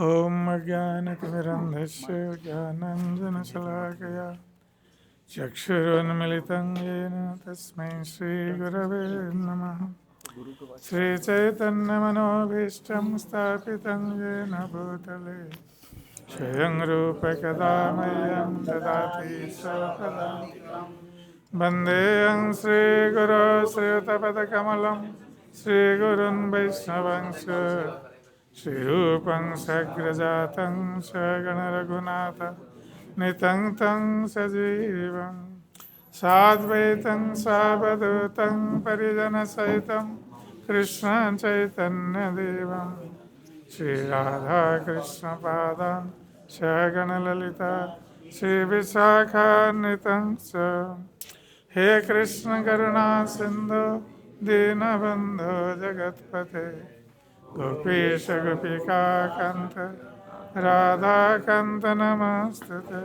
ॐ अज्ञानतिमिरन्धस्य ज्ञानाञ्जनशलाकया चक्षुरुन्मिलितं येन तस्मै श्रीगुरवे नमः। श्रीचैतन्यमनोभीष्टं स्थापितं येन भूतले स्वयं रूपकदा मह्यं ददाति स्वपदान्तिकं। वन्देऽहं श्रीगुरो श्रीयुतपदकमलं श्रीगुरुन् वैष्णवंश श्रीरूपं सग्रजातं सगणरघुनाथ नितं तं सजीवं साद्वैतं सावधूतं परिजनसहितं कृष्णं चैतन्यदेवं श्रीराधाकृष्णपादान् सगणललिता श्रीविशाखान्वितं च। हे कृष्ण करुणा सिन्धु दीनबन्धो जगत्पते गोपीश गोपिकान्त राधाकान्त नमस्तुते।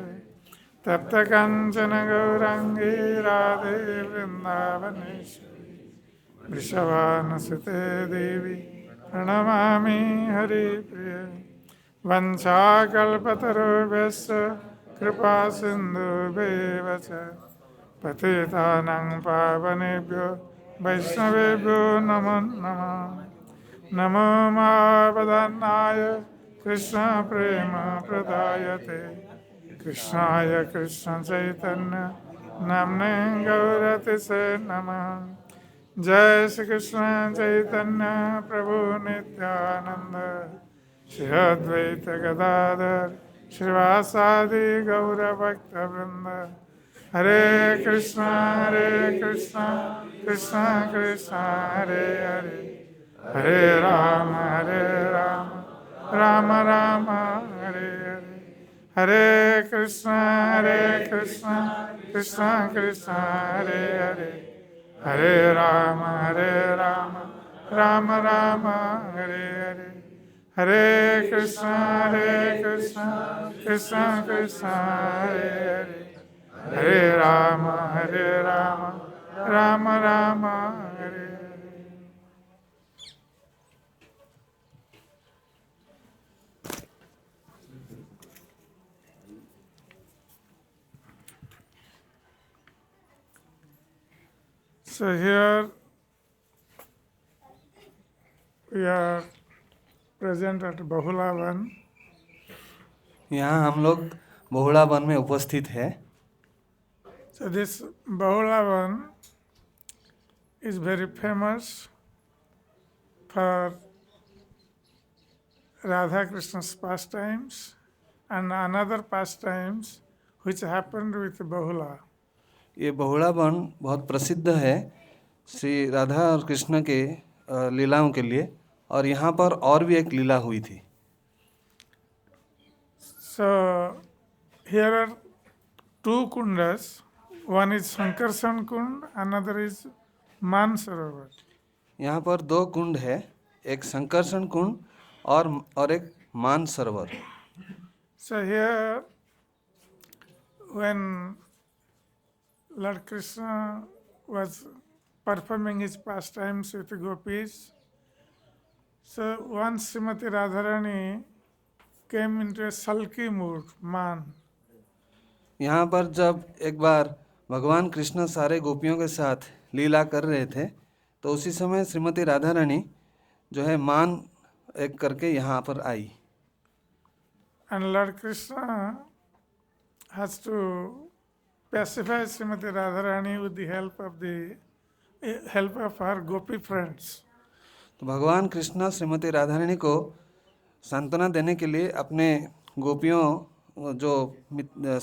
तप्त काञ्चन गौराङ्गी राधे वृन्दावनेश्वरी वृषभानुसुते देवी प्रणमामि हरिप्रिये। वंशाकल्पतरुभ्यश्च कृपा सिन्धुभ्येव च पतितानां पावनेभ्यो वैष्णवेभ्यो नमो नमः। नमो महावदनाय कृष्ण प्रेम प्रदायते कृष्णाय कृष्ण चैतन्य नाम्ने गौरतिसे नमः। जय श्री कृष्ण चैतन्य प्रभु नित्यानंद श्री अद्वैत गदाधर श्रीवासादि गौरभक्तवृंद। हरे कृष्ण कृष्ण कृष्ण हरे हरे हरे राम राम राम हरे हरे। हरे कृष्ण कृष्ण कृष्ण हरे हरे हरे राम राम राम हरे हरे। हरे Krishna Krishna Krishna Hare Hare Hare Ram Ram Ram Hare Hare. So here we are present at Bahula Van. यहाँ हम लोग बहुड़ा वन में उपस्थित है। So this Bahula Van is very famous for Radha Krishna's pastimes and another pastimes which happened with Bahula. ये बहुड़ा वन बहुत प्रसिद्ध है श्री राधा और कृष्ण के लीलाओं के लिए, और यहाँ पर और भी एक लीला हुई थी। So here are two kundas. One is Sankarshan Kund, another is Mansarovar. यहाँ पर दो कुंड है, एक संकर्षण कुंड और एक मान सरोवर। So here when Lord Krishna was performing his pastimes with gopis, so once Srimati Radharani came into a sulky mood, man. यहाँ पर जब एक बार भगवान कृष्ण सारे गोपियों के साथ लीला कर रहे थे, तो उसी समय श्रीमती राधा रानी जो है मान एक करके यहाँ पर आई। And Lord Krishna has to pacify Srimati Radharani with the help of her gopi friends. तो भगवान कृष्ण श्रीमती राधा रानी को सांत्वना देने के लिए अपने गोपियों जो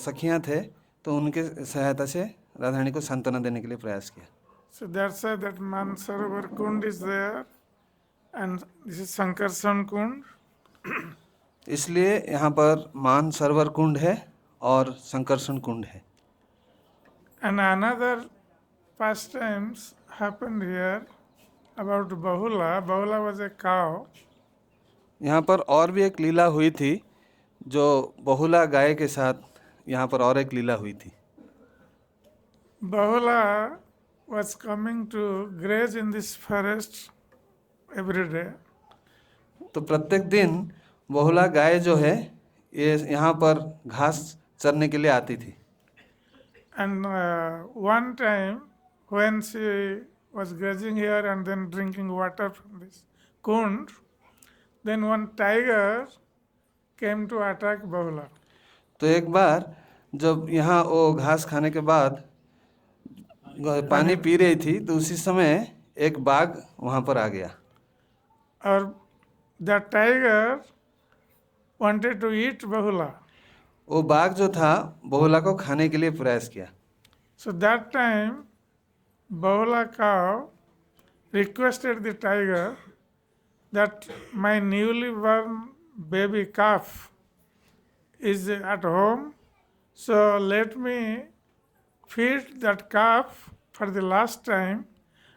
सखियां थे तो उनके सहायता से राधा रानी को सांत्वना देने के लिए प्रयास किया। So that's why that Mansarovar Kund is there, and this is Sankarshan Kund. इसलिए यहाँ पर मान सरोवर कुंड है और संकर्षण कुंड है। And another pastimes happened here about Bahula. Bahula was a cow. यहाँ पर और भी एक लीला हुई थी, जो बहुला गाय के साथ यहाँ पर और एक लीला हुई थी। Bahula was coming to graze in this forest every day. तो प्रत्येक दिन बहुला गाय जो है ये यहाँ पर घास चरने के लिए आती थी। And one time when she was grazing here and then drinking water from this kund, then one tiger came to attack Bahula. तो एक बार जब यहाँ वो घास खाने के बाद पानी पी रही थी तो उसी समय एक बाघ वहाँ पर आ गया। Or the tiger wanted to eat Bahula. वो बाघ जो था बहुला को खाने के लिए प्रयास किया। So that time Bahula cow requested the tiger that my newly born baby calf is at home, so let me feed that calf for the last time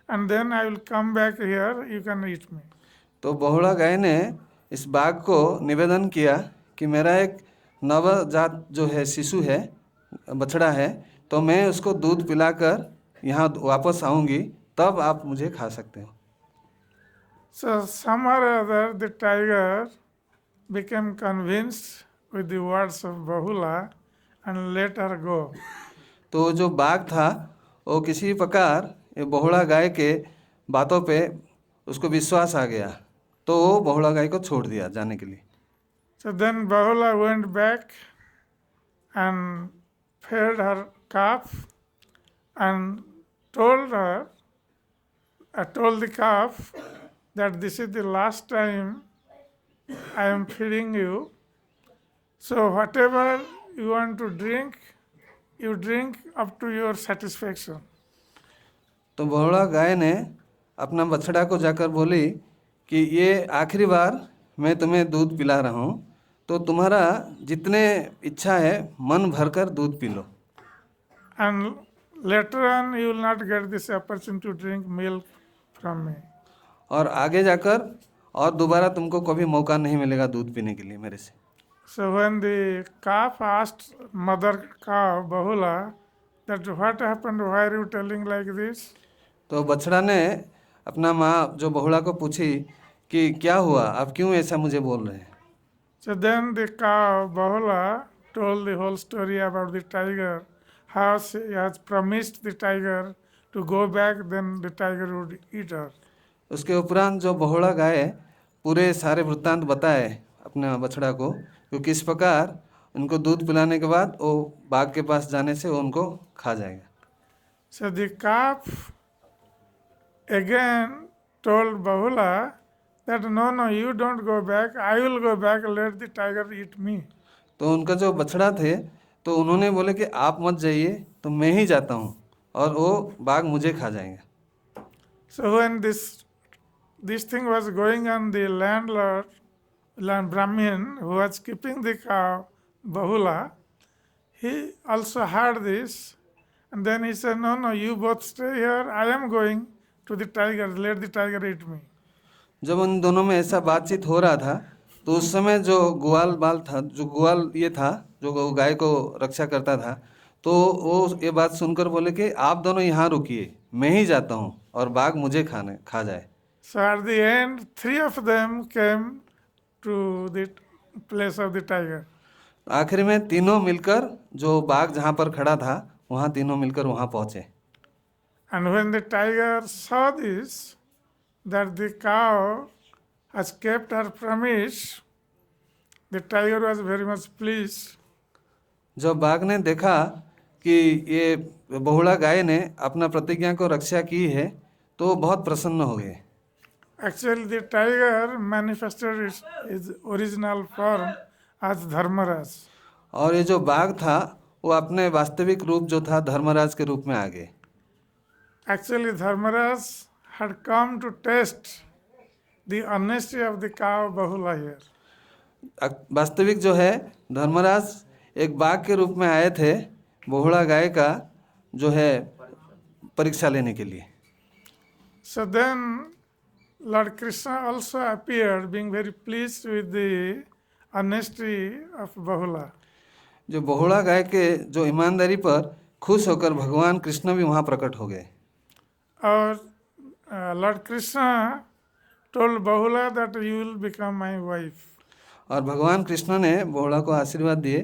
and then I will come back here, you can eat me. तो बहुला गाय ने इस बाघ को निवेदन किया कि मेरा एक नवजात जो है शिशु है, बछड़ा है, तो मैं उसको दूध पिलाकर यहाँ वापस आऊँगी, तब आप मुझे खा सकते हो। So somehow or other the tiger became convinced with the words of Bahula and let her go. तो जो बाघ था वो किसी प्रकार ये बहुला गाय के बातों पे उसको विश्वास आ गया, तो वो बहुला गाय को छोड़ दिया जाने के लिए। So then Bahula went back and fed her calf and told the calf that this is the last time I am feeding you. So whatever you want to drink, you drink up to your satisfaction. तो बहुला गाय ने अपना बछड़ा को जाकर बोली कि ये आखिरी बार मैं तुम्हें दूध पिला रहा हूँ, तो तुम्हारा जितने इच्छा है मन भरकर दूध P low. And later on you will not get this opportunity to drink milk from me. और आगे जाकर और दोबारा तुमको कभी मौका नहीं मिलेगा दूध पीने के लिए मेरे से। So when the calf asked mother cow Bahula that what happened, why are you telling like this? तो बछड़ा ने अपना माँ जो बहुला को पूछी कि क्या हुआ, आप क्यों ऐसा मुझे बोल रहे हैं। So then the cow Bahula told the whole story about the tiger, how she has promised the tiger to go back, then the tiger would eat her. उसके उपरांत जो बहुला गाय पूरे सारे वृत्तांत बताए अपने बछड़ा को, क्योंकि इस प्रकार उनको दूध पिलाने के बाद वो बाघ के पास जाने से वो उनको खा जाएगा। So the calf again told Bahula that no, you don't go back, I will go back, let the tiger eat me. तो उनका जो बछड़ा थे तो उन्होंने बोले कि आप मत जाइए, तो मैं ही जाता हूँ और वो बाघ मुझे खा जाएंगे। So when this thing was going on, the landlord, Brahmin, who was keeping the cow, Bahula, he also heard this, and then he said, no, you both stay here, I am going to the tiger, let the tiger eat me. जब उन दोनों में ऐसा बातचीत हो रहा था तो उस समय जो ग्वाल बाल था, जो ग्वाल ये था जो गाय को रक्षा करता था, तो वो ये बात सुनकर बोले कि आप दोनों यहाँ रुकिए, मैं ही जाता हूँ और बाघ मुझे खा जाए। So at the end, 3 of them came to the place of the tiger. आखिर में तीनों मिलकर जो बाघ जहाँ पर खड़ा था वहाँ तीनों मिलकर वहाँ पहुँचे। And when the tiger saw this, that the cow has kept her promise, the tiger was very much pleased. जब बाघ ने देखा कि ये बहुला गाय ने अपना प्रतिज्ञा को रक्षा की है तो बहुत प्रसन्न हो गए। Actually, the tiger manifested its original form as Dharmaraj. और ये जो बाघ था वो अपने वास्तविक रूप जो था धर्मराज के रूप में आ गए। Actually, Dharmaraj had come to test the honesty of the cow Bahula here. वास्तविक जो है धर्मराज एक बाघ के रूप में आए थे बहुला गाय का जो है परीक्षा लेने के लिए। So then Lord Krishna also appeared, being very pleased with the honesty of Bahula. जो बहुला गाय के जो ईमानदारी पर खुश होकर भगवान कृष्ण भी वहाँ प्रकट हो गए। Or Lord Krishna told Bahula that you will become my wife. और भगवान कृष्ण ने बोहड़ा को आशीर्वाद दिए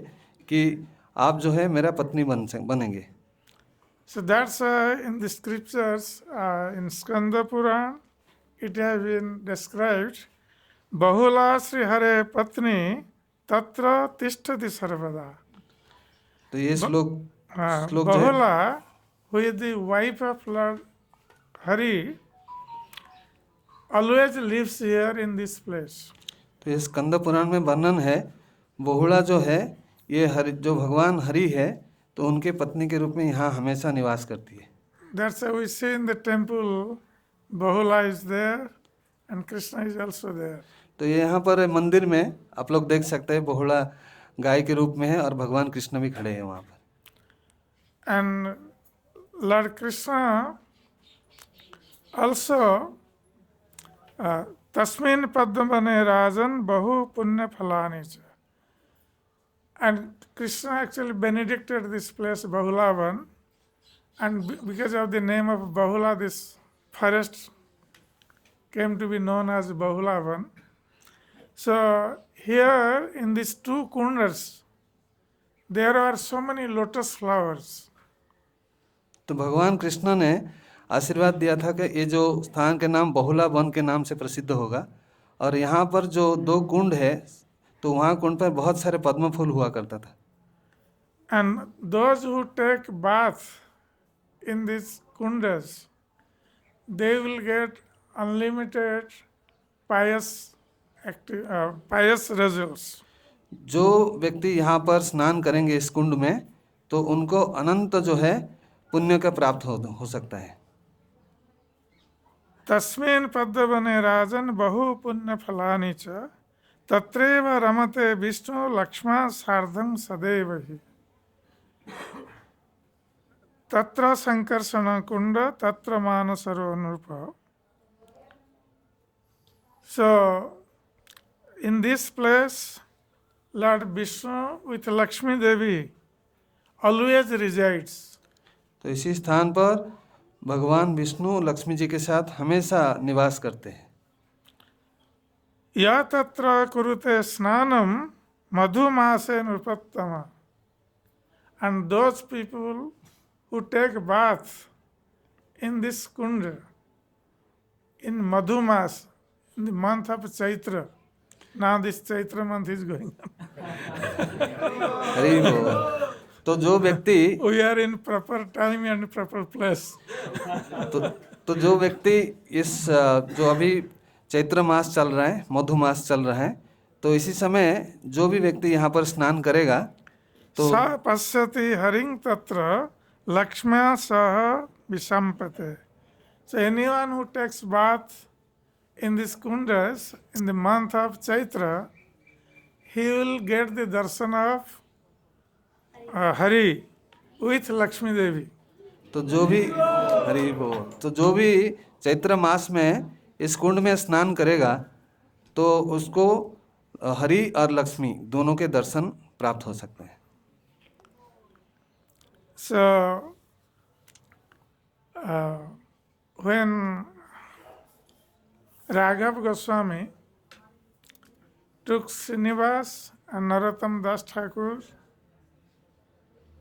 कि आप जो है मेरा पत्नी बनेंगे। So that's in the scriptures, in Skanda Puran, it has been described, Bahula Sri Hare Patni Tatra Tishtati Sarvada. तो ये श्लोक जो है, Bahula, who is the wife of Lord Hari, always lives here in this place. तो ये स्कंद पुराण में वर्णन है, बहुड़ा जो है ये हरि, जो भगवान हरि है, तो उनके पत्नी के रूप में यहाँ हमेशा निवास करती है। That's why we see in the temple, Bahula is there and Krishna is also there. तो ये यहाँ पर मंदिर में आप लोग देख सकते हैं, बहुड़ा गाय के रूप में है और भगवान कृष्ण भी खड़े हैं वहाँ पर। And Lord Krishna also Tasmin Padmane Rajan Bahu Punya Phalani cha. And Krishna actually benedicted this place Bahulavan, and because of the name of Bahula, this forest came to be known as Bahulavan. So here in these two kundas, there are so many lotus flowers. तो भगवान कृष्ण ने आशीर्वाद दिया था कि ये जो स्थान के नाम बहुला वन के नाम से प्रसिद्ध होगा, और यहाँ पर जो दो कुंड है, तो वहाँ कुंड पर बहुत सारे पद्म फूल हुआ करता था। And those who take bath in these kundas, they will get unlimited pious results. जो व्यक्ति यहाँ पर स्नान करेंगे इस कुंड में, तो उनको अनंत जो है पुण्य का प्राप्त हो सकता है। तस्मिन् पद्मवने राजन बहु पुण्य फलानि च तत्रैव रमते विष्णु लक्ष्मण सार्धं सदैव हि तत्र संकर्षण कुंड तत्र मानसरो नृप. So in this place, Lord Vishnu with Lakshmi Devi always resides. तो इसी स्थान पर भगवान विष्णु लक्ष्मी जी के साथ हमेशा निवास करते हैं। या तत्र कुरुते स्नानम मधुमासे नृपत्तमा. And those people who take bath in this kunda in Madhumas, in the month of Chaitra, now this Chaitra month is going on. Hari बोल। तो जो व्यक्ति We are in proper time and proper place. तो जो व्यक्ति इस जो अभी चैत्र मास चल रहा है, मधु मास चल रहा है, तो इसी समय जो भी व्यक्ति यहाँ पर स्नान करेगा तो सा पश्यति हरिं तत्र लक्ष्म्या सह विसंपते. So anyone who takes bath in these kundas in the month of Chaitra, he will get the darshan of Hari with Lakshmi Devi. तो जो भी हरि बोल, तो जो भी चैत्र मास में इस कुंड में स्नान करेगा तो उसको हरि और लक्ष्मी दोनों के दर्शन प्राप्त हो सकते हैं। So when Raghav Goswami took Srinivas and Narottam Das Thakur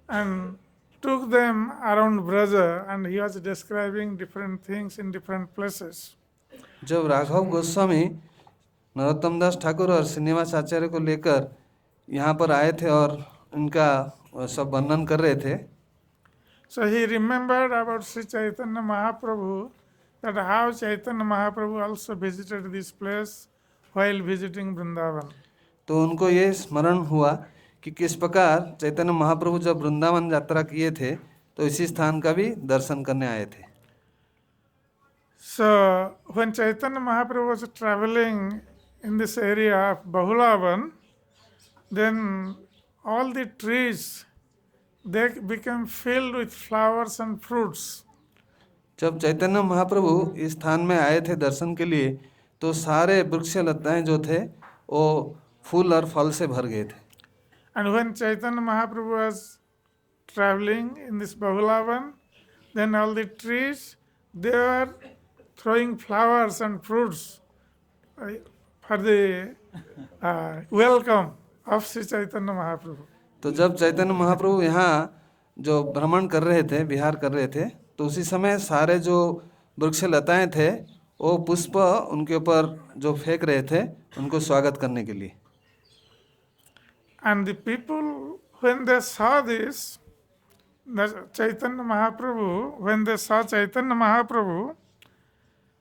and took them around Braja, and he was describing different things in different places. जब राघव गोस्वामी नरोत्तम दास ठाकुर और श्रीनिवास आचार्य को लेकर यहाँ पर आए थे और इनका सब वर्णन कर रहे थे, So he remembered about Sri Chaitanya Mahaprabhu, that how Chaitanya Mahaprabhu also visited this place while visiting Vrindavan. तो उनको ये स्मरण हुआ कि किस प्रकार चैतन्य महाप्रभु जब वृंदावन यात्रा किए थे तो इसी स्थान का भी दर्शन करने आए थे। So when Chaitanya Mahaprabhu was traveling in this area of Bahulavan, then all the trees, they became filled with flowers and fruits. जब चैतन्य महाप्रभु इस स्थान में आए थे दर्शन के लिए, तो सारे वृक्ष लताएं जो थे वो फूल और फल से भर गए थे। And when Chaitanya Mahaprabhu was traveling in this Bahulavan, then all the trees, they were throwing flowers and fruits for the welcome of Sri Chaitanya Mahaprabhu. तो जब चैतन्य महाप्रभु यहाँ जो भ्रमण कर रहे थे, विहार कर रहे थे, तो उसी समय सारे जो वृक्ष लताएं थे वो पुष्प उनके ऊपर जो फेंक रहे थे उनको स्वागत करने के लिए। And the people, when they saw this, the Chaitanya Mahaprabhu, when they saw Chaitanya Mahaprabhu,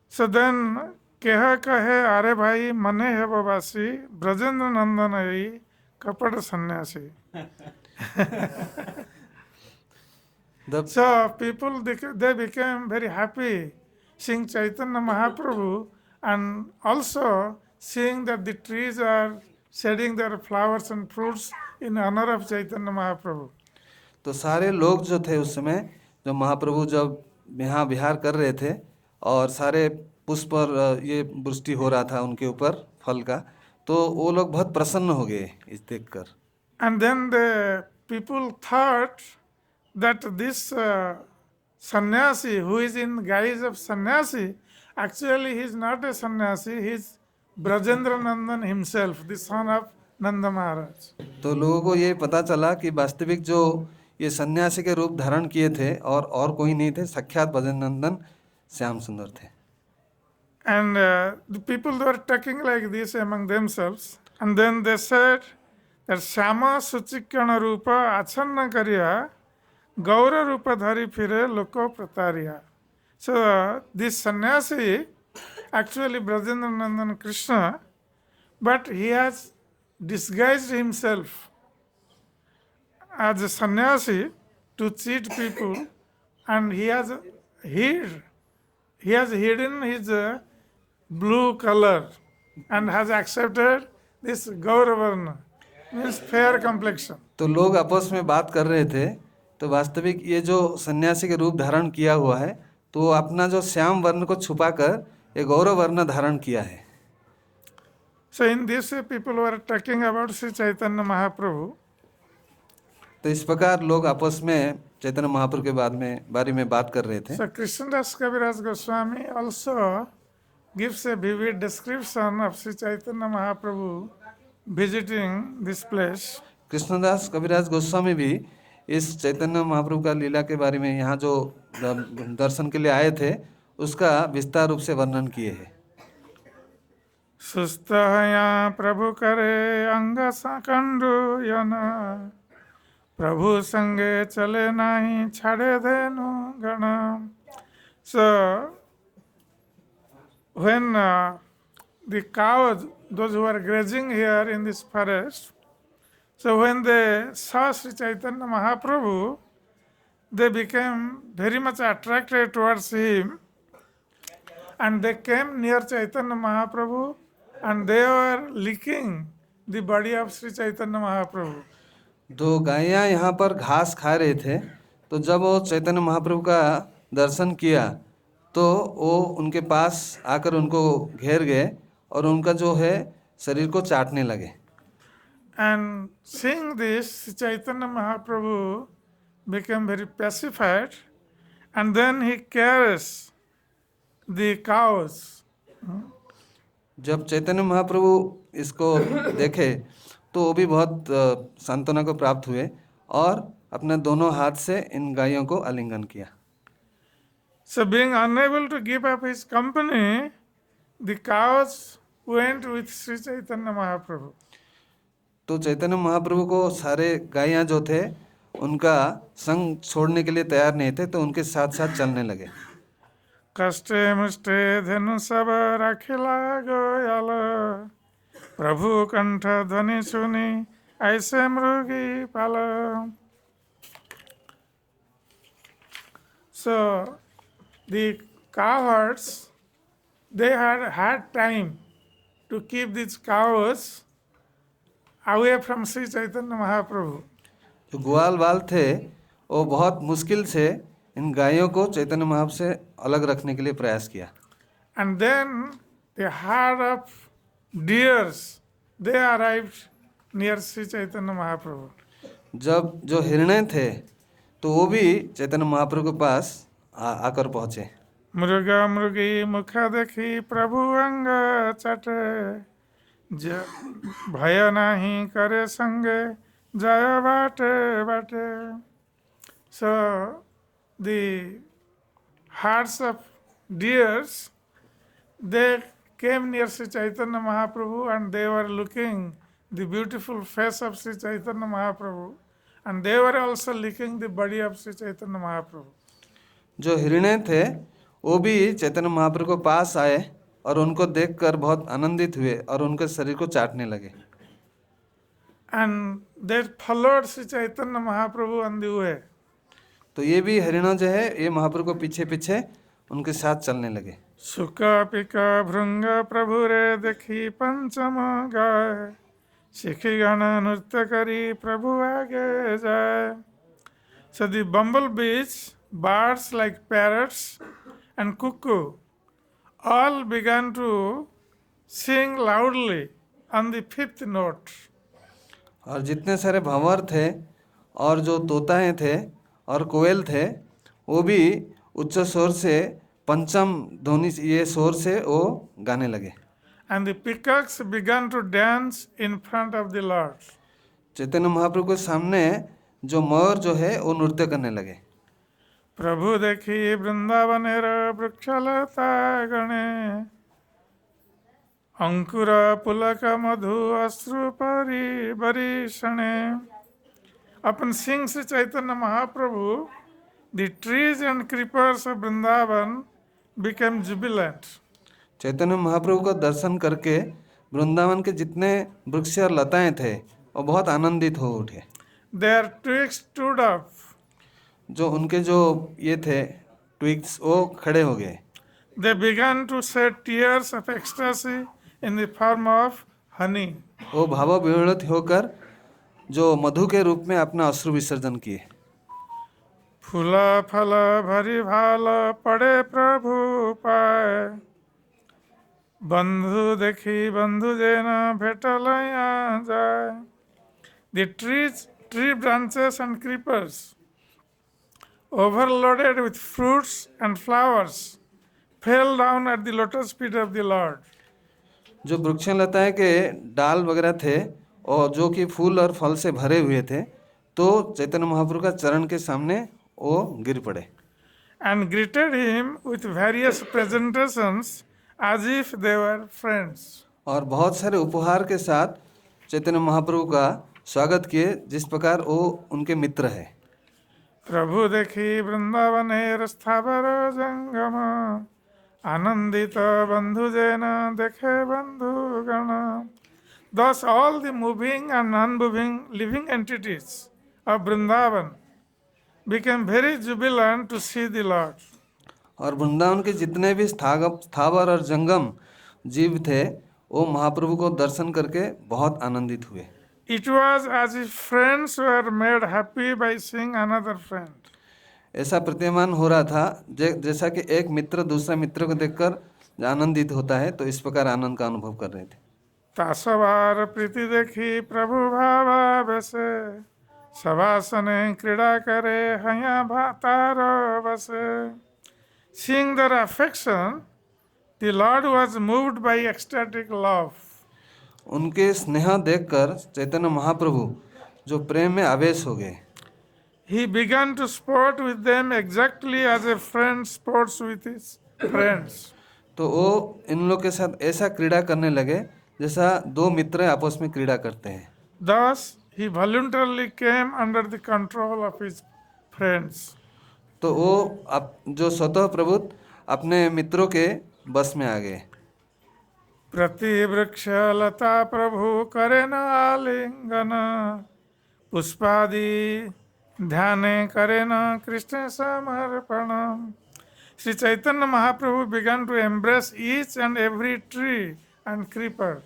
so then कह कहे अरे भाई मने है बबासी ब्रजेंद्र नंदन है कपड़ सन्यासी. So people they became very happy seeing Chaitanya Mahaprabhu and also seeing that the trees are shedding their flowers and fruits in honor of Chaitanya Mahaprabhu. तो सारे लोग जो थे उस समय जो महाप्रभु जब यहाँ विहार कर रहे थे और सारे पुष्प और ये वृष्टि हो रहा था उनके ऊपर फल का, तो वो लोग बहुत प्रसन्न हो गए इस देखकर. And then the people thought that this sannyasi who is in guise of sannyasi, actually he is not a sannyasi, he is Brajendra Nandan himself, the son of Nanda Maharaj. तो लोगों को ये पता चला कि वास्तविक जो ये सन्यासी के रूप धारण किए थे और कोई नहीं थे, साक्षात भजननंदन श्याम सुंदर थे. And the people were talking like this among themselves, and then they said that Shama Suchikana Rupa Achanna Kariya Gaura Rupa Dhari Phire Loko Pratariya. So this sannyasi, actually Brajendra Nandan Krishna, but he has disguised himself as a sannyasi to cheat people, and he has hidden his blue color and has accepted this Gauravarna, means fair complexion. तो लोग आपस में बात कर रहे थे, तो वास्तविक ये जो सन्यासी के रूप धारण किया हुआ है तो वो अपना जो श्याम वर्ण को छुपाकर एक गौरव वर्ण धारण किया है. So in this way people were talking about Sri Chaitanya Mahaprabhu. तो इस प्रकार लोग आपस में चैतन्य महाप्रभु के बारे में बात कर रहे थे. So Krishnadas Kaviraj Goswami also gives a vivid description of Sri Chaitanya Mahaprabhu visiting this place. Krishnadas कविराज गोस्वामी भी इस चैतन्य महाप्रभु का लीला के बारे में यहाँ जो दर्शन के लिए आए थे उसका विस्तार रूप से वर्णन किए हैं. सुस्तया प्रभु करे अंग साकंडु यना प्रभु संगे चले नहीं छाड़े धेनु गण. So when the cows, those who are grazing here in this forest, so when they saw Sri Chaitanya Mahaprabhu, they became very much attracted towards him, and they came near Chaitanya Mahaprabhu and they were licking the body of Sri Chaitanya Mahaprabhu. दो गायें यहाँ पर घास खा रहे थे, तो जब वो चैतन्य महाप्रभु का दर्शन किया तो वो उनके पास आकर उनको घेर गए और उनका जो है शरीर को चाटने लगे. And seeing this, Chaitanya Mahaprabhu became very pacified, and then he carries the cows. जब चैतन्य महाप्रभु इसको देखे तो वो भी बहुत सांत्वना को प्राप्त हुए और अपने दोनों हाथ से इन गायों को आलिंगन किया. So being unable to give up his company, the cows went with Sri Chaitanya Mahaprabhu. तो चैतन्य महाप्रभु को सारे गायें जो थे उनका संग छोड़ने के लिए तैयार नहीं थे, तो उनके साथ साथ चलने लगे. कष्टे मुष्टे धेनु सब राखिला गोयल प्रभु कंठ ध्वनि सुनी ऐसे मृगी पाल. So the cowherds, they had time to keep these cows away from Sri Chaitanya Mahaprabhu. जो ग्वाल बाल थे वो बहुत मुश्किल से इन गायों को चैतन्य महाप्रभु से अलग रखने के लिए प्रयास किया. And then the herd of deers, they arrived near Sri Chaitanya Mahaprabhu. जब जो हिरणे थे तो वो भी चैतन्य महाप्रभु के पास आकर पहुँचे. मृगा मृगी मुख देखी प्रभु अंग चटे ज भय नाही करे संगे जय बाटे बाटे. So the hearts of deers, they came near Sri Chaitanya Mahaprabhu and they were looking the beautiful face of Sri Chaitanya Mahaprabhu, and they were also licking the body of Sri Chaitanya Mahaprabhu. जो हिरणे थे वो भी चैतन्य महाप्रभु को पास आए और उनको देखकर बहुत आनंदित हुए और उनके शरीर को चाटने लगे. And they followed Sri Chaitanya Mahaprabhu on the way. तो ये भी हरिणा जो है ये महाप्रभु को पीछे पीछे उनके साथ चलने लगे. सुख पिका भृंग प्रभु रे देखी पंचम गाय, शिखी गण नृत्य करी प्रभु आगे जाए. So the bumblebees, birds like parrots and cuckoo, all began to sing loudly on the fifth note. और जितने सारे भंवर थे और जो तोताएं थे और कोयल थे वो भी उच्च स्वर से पंचम ध्वनि ये स्वर से वो गाने लगे. And the peacocks began to dance in front of the Lord. Chaitanya Mahaprabhu के सामने जो मयूर जो है वो नृत्य करने लगे. प्रभु देखी वृंदावनेर वृक्षलता गणे, अंकुर पुलक मधु अश्रु परिबरीषणे. Upon seeing Sri Chaitanya Mahaprabhu, the trees and creepers of Vrindavan became jubilant. Chaitanya Mahaprabhu का दर्शन करके वृंदावन के जितने वृक्ष और लताएं थे वो बहुत आनंदित हो उठे. Their twigs stood up. जो उनके जो ये थे ट्विग्स वो खड़े हो गए. They began to shed tears of ecstasy in the form of honey. वो भावविह्वलित होकर जो मधु के रूप में अपना अश्रु विसर्जन किए. फूला फल भरी भाल पड़े प्रभु पाए, बंधु देखी बंधु जेना भेटलया जाए. The tree branches and creepers, overloaded with fruits and flowers, fell down at the lotus feet of the Lord. जो वृक्ष लताएं के डाल वगैरह थे और जो कि फूल और फल से भरे हुए थे तो चैतन्य महाप्रभु का चरण के सामने वो गिर पड़े. And greeted him with various presentations as if they were friends. और बहुत सारे उपहार के साथ चैतन्य महाप्रभु का स्वागत किए जिस प्रकार वो उनके मित्र है. प्रभु देखी वृंदावनेर स्थावर जंगम, आनंदित बंधु जेना देखे बंधु गण. Thus all the moving and non-moving living entities of Vrindavan became very jubilant to see the Lord. और वृंदावन के जितने भी स्थावर और जंगम जीव थे वो महाप्रभु को दर्शन करके बहुत आनंदित हुए. It was as if friends were made happy by seeing another friend. ऐसा प्रतीयमान हो रहा था जैसा कि एक मित्र दूसरा मित्र को देखकर आनंदित होता है तो इस प्रकार आनंद का अनुभव कर रहे थे. तासवार प्रीति देखी प्रभु भावा बसे, सवासने क्रीड़ा करे हया भातार बसे. Seeing their affection, the Lord was moved by ecstatic love. उनके स्नेह देखकर चैतन्य महाप्रभु जो प्रेम में आवेश हो गए. He began to sport with them exactly as a friend sports with his friends. तो वो इन लोग के साथ ऐसा क्रीड़ा करने लगे जैसा दो मित्र आपस में क्रीड़ा करते हैं. Thus, he voluntarily came under the control of his friends. तो वो जो स्वतः प्रभुत्व अपने मित्रों के बस में आ गए. प्रति वृक्ष लता प्रभु करे न आलिंगन, पुष्पादि ध्याने करे न कृष्ण समर्पण. Sri Chaitanya Mahaprabhu began to embrace each and every tree and creeper.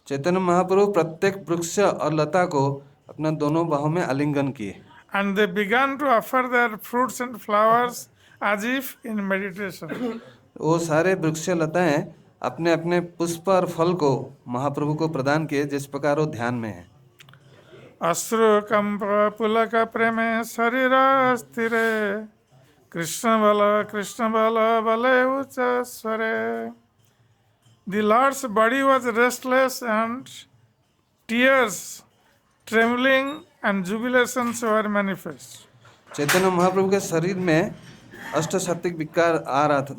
Chaitanya Mahaprabhu प्रत्येक वृक्ष और लता को अपना दोनों बाहों में आलिंगन किए. And they began to offer their fruits and flowers as if in meditation. वो सारे वृक्ष लताएं अपने अपने पुष्प और फल को महाप्रभु को प्रदान किए जिस प्रकार वो ध्यान में है. अश्रु कंप पुलक प्रेमे शरीर स्थिरे, कृष्ण बल बले उच्च स्वरे. The Lord's body was restless and tears, trembling and jubilations were manifest. Chaitanya Mahaprabhu के शरीर में अष्टसात्विक विकार आ रहा था,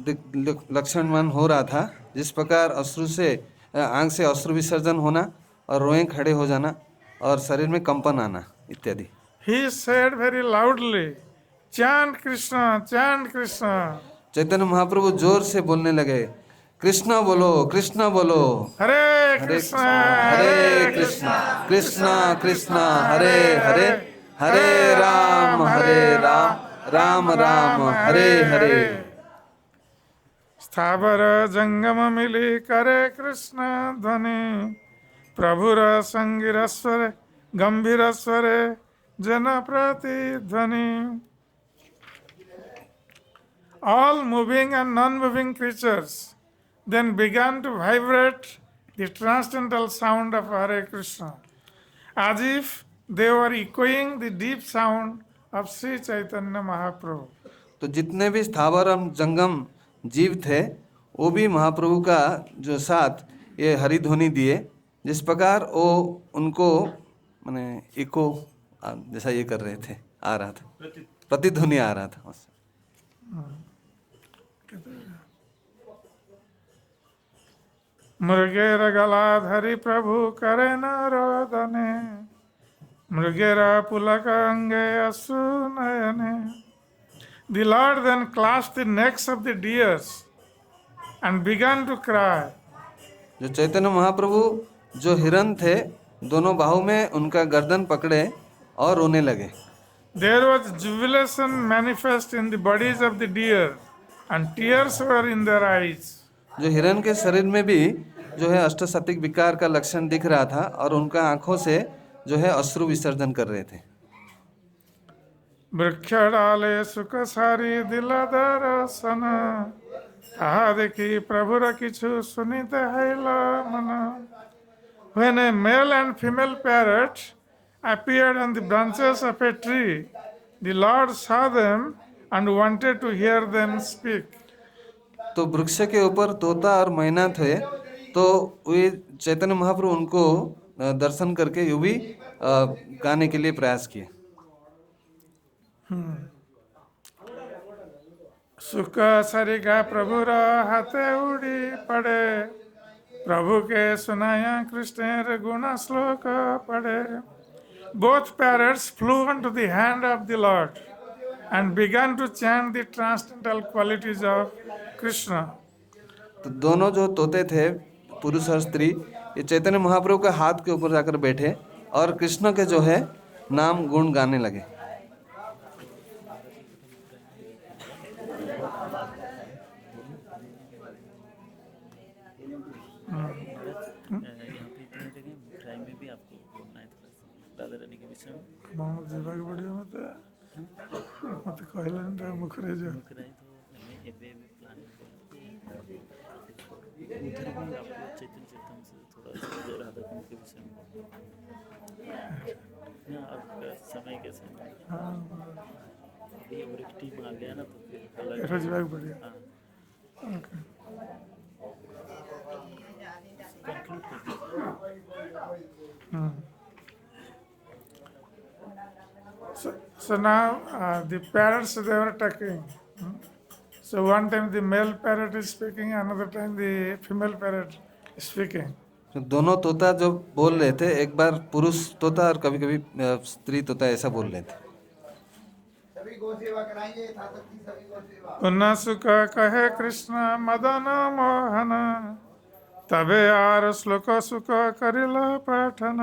लक्षणमान हो रहा था, जिस प्रकार अश्रु से आंख से अश्रु विसर्जन होना और रोएं खड़े हो जाना और शरीर में कंपन आना इत्यादि। He said very loudly, chant Krishna, chant Krishna. Chaitanya Mahaprabhu जोर से बोलने लगे, कृष्णा बोलो, कृष्णा बोलो, Hare हरे Krishna, हरे कृष्णा, कृष्णा कृष्णा हरे हरे, हरे राम, राम राम हरे हरे। स्थावर जंगम मिली करे कृष्ण ध्वनि, प्रभुर संगीर स्वर गंभीर स्वरे जन प्रतिध्वनि। All moving and non-moving creatures then began to vibrate the transcendental sound of Hare Krishna, as if they were echoing the deep sound of Sri Chaitanya Mahaprabhu. तो जितने भी स्थावर और जंगम जीव थे वो भी महाप्रभु का जो साथ ये हरिध्वनि दिए, जिस प्रकार वो उनको माने इको जैसा ये कर रहे थे, आ रहा था, प्रतिध्वनि आ रहा था उससे। मृगेर गलाधरि प्रभु करे न रोदने, मृगेर पुलक अंगे अश्रु नयने। The Lord then clasped the necks of the deers and began to cry. जो चैतन्य महाप्रभु जो हिरन थे दोनों बाहु में उनका गर्दन पकड़े और रोने लगे। There was jubilation manifest in the bodies of the deer and tears were in their eyes. जो हिरन के शरीर में भी जो है अष्टसात्विक विकार का लक्षण दिख रहा था और उनका आंखों से जो है अश्रु विसर्जन कर रहे थे। वृक्ष डाले सुख सारी दिला दर्शन, कहा देखी प्रभुर किछु सुनित हैला मन। When a male and female parrot appeared on the branches of a tree, the Lord saw them and wanted to hear them speak. तो वृक्ष के ऊपर तोता और मैना थे, तो वे चैतन्य महाप्रभु उनको दर्शन करके यूं भी गाने के लिए प्रयास किए। सुख सरिगा प्रभुर हाथे उड़ी पड़े, प्रभु के सुनाया कृष्ण गुण श्लोक पढ़े। Both parrots flew onto the hand of the Lord and began to chant the transcendental qualities of Krishna. तो दोनों जो तोते थे पुरुष और स्त्री, ये चैतन्य महाप्रभु के हाथ के ऊपर जाकर बैठे और कृष्ण के जो है नाम गुण गाने लगे। मत कहलन मुखरे जो समय के समय और एक टीम आ गया ना तो फिर अलग रजवाग बढ़िया। ओके कंक्लूड कर So now the parrots they were talking. So one time the male parrot is speaking, another time the female parrot is speaking. तो दोनों तोता जो बोल रहे थे, एक बार पुरुष तोता और कभी कभी स्त्री तोता ऐसा बोल रहे थे। पुनः सुख कहे कृष्ण मदन मोहन, तबे आर श्लोक सुख करिला पठन।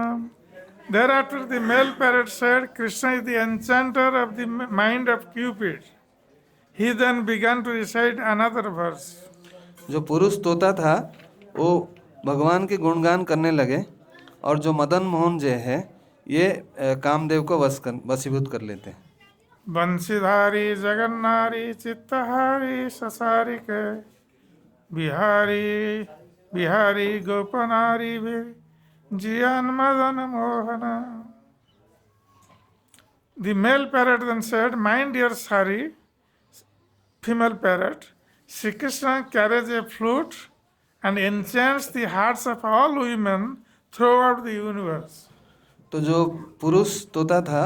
Thereafter the male parrot said, Krishna is the enchanter of the mind of Cupid. He then began to recite another verse. जो पुरुष तोता था वो भगवान के गुणगान करने लगे और जो मदन मोहन जो है ये कामदेव को वशीभूत कर लेते हैं। बंशीधारी जगन्नारी चित्तहारी ससारिके, बिहारी बिहारी गोपनारी भी जियान Madan Mohan. The male parrot then said, "My dear Sari," female parrot, "Sri Krishna carries a flute and enchants the hearts of all women throughout the universe. तो जो पुरुष तोता था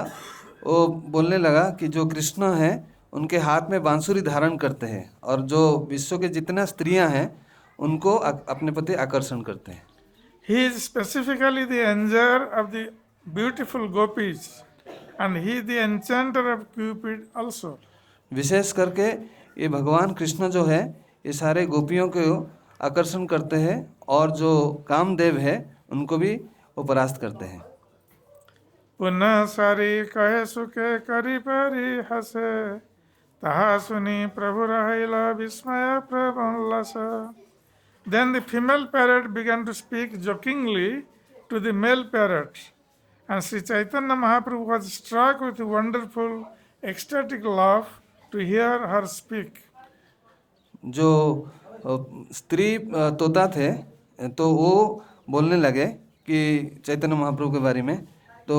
वो बोलने लगा कि जो कृष्ण है उनके हाथ में बांसुरी धारण करते हैं और जो विश्व के जितना स्त्रियां हैं उनको अपने प्रति आकर्षण करते हैं। He is specifically the enjoyer of the beautiful gopis, and he is the enchanter of Cupid also. विशेष करके ये भगवान कृष्ण जो है ये सारे गोपियों को आकर्षण करते हैं और जो कामदेव है उनको भी वो परास्त करते हैं। पुनः सारी कहे सुखे करी परी हसे, तहा सुनी प्रभु रहिला विस्मय प्रबलस. Then the female parrot began to speak jokingly to the male parrot, and Sri Chaitanya Mahaprabhu was struck with wonderful ecstatic laugh to hear her speak. जो स्त्री तोता थे तो वो बोलने लगे कि चैतन्य महाप्रभु के बारे में, तो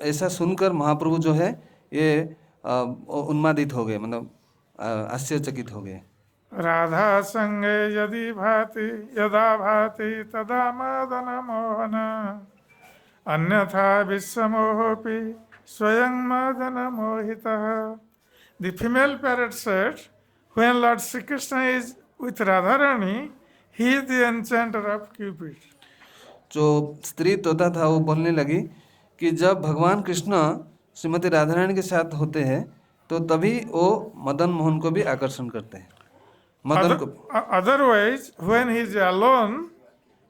ऐसा सुनकर महाप्रभु जो है ये उन्मादित हो गए, मतलब आश्चर्यचकित हो गए। राधा संगे यदि भाति यदा भाति तदा मदन मोहन, अन्यथा विश्वमोहोपि स्वयं Madan मोहितः. The female parrot said, when Lord Sri Krishna is with Radharani, he is the enchanter of Cupid. जो स्त्री तोता था वो बोलने लगी कि जब भगवान कृष्ण श्रीमती राधा रानी के साथ होते हैं तो तभी वो मदन मोहन को भी आकर्षण करते हैं। मदन को Otherwise, when he is alone,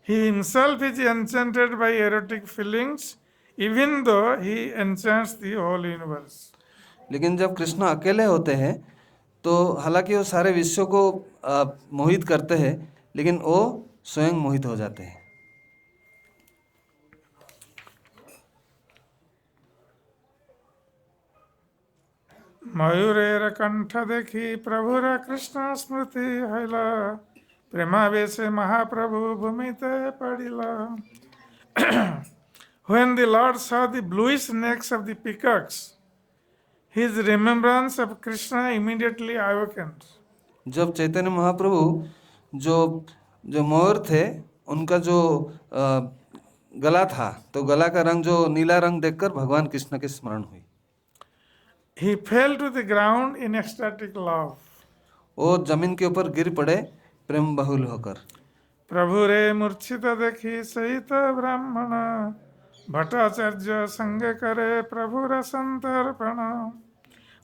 he himself is enchanted by erotic feelings, even though he enchants the whole universe. लेकिन जब कृष्ण अकेले होते हैं तो हालांकि वो सारे विश्व को मोहित करते हैं लेकिन वो स्वयं मोहित हो जाते हैं। मयूरेर कंठ देखी प्रभुर कृष्ण स्मृति हैला, प्रेमावेशे महाप्रभु भूमिते पड़िला. When the Lord saw the bluish necks of the peacocks, his remembrance of Krishna immediately awakened. जब चैतन्य महाप्रभु जो जो मयूर थे उनका जो गला था तो गला का रंग जो नीला रंग देखकर भगवान कृष्ण के स्मरण हुई। He fell to the ground in ecstatic love. वो जमीन के ऊपर गिर पड़े प्रेम बहुल होकर। प्रभु रे मूर्छित देखी सहित ब्राह्मण, भट्टाचार्य संग करे प्रभु रसंतर्पण.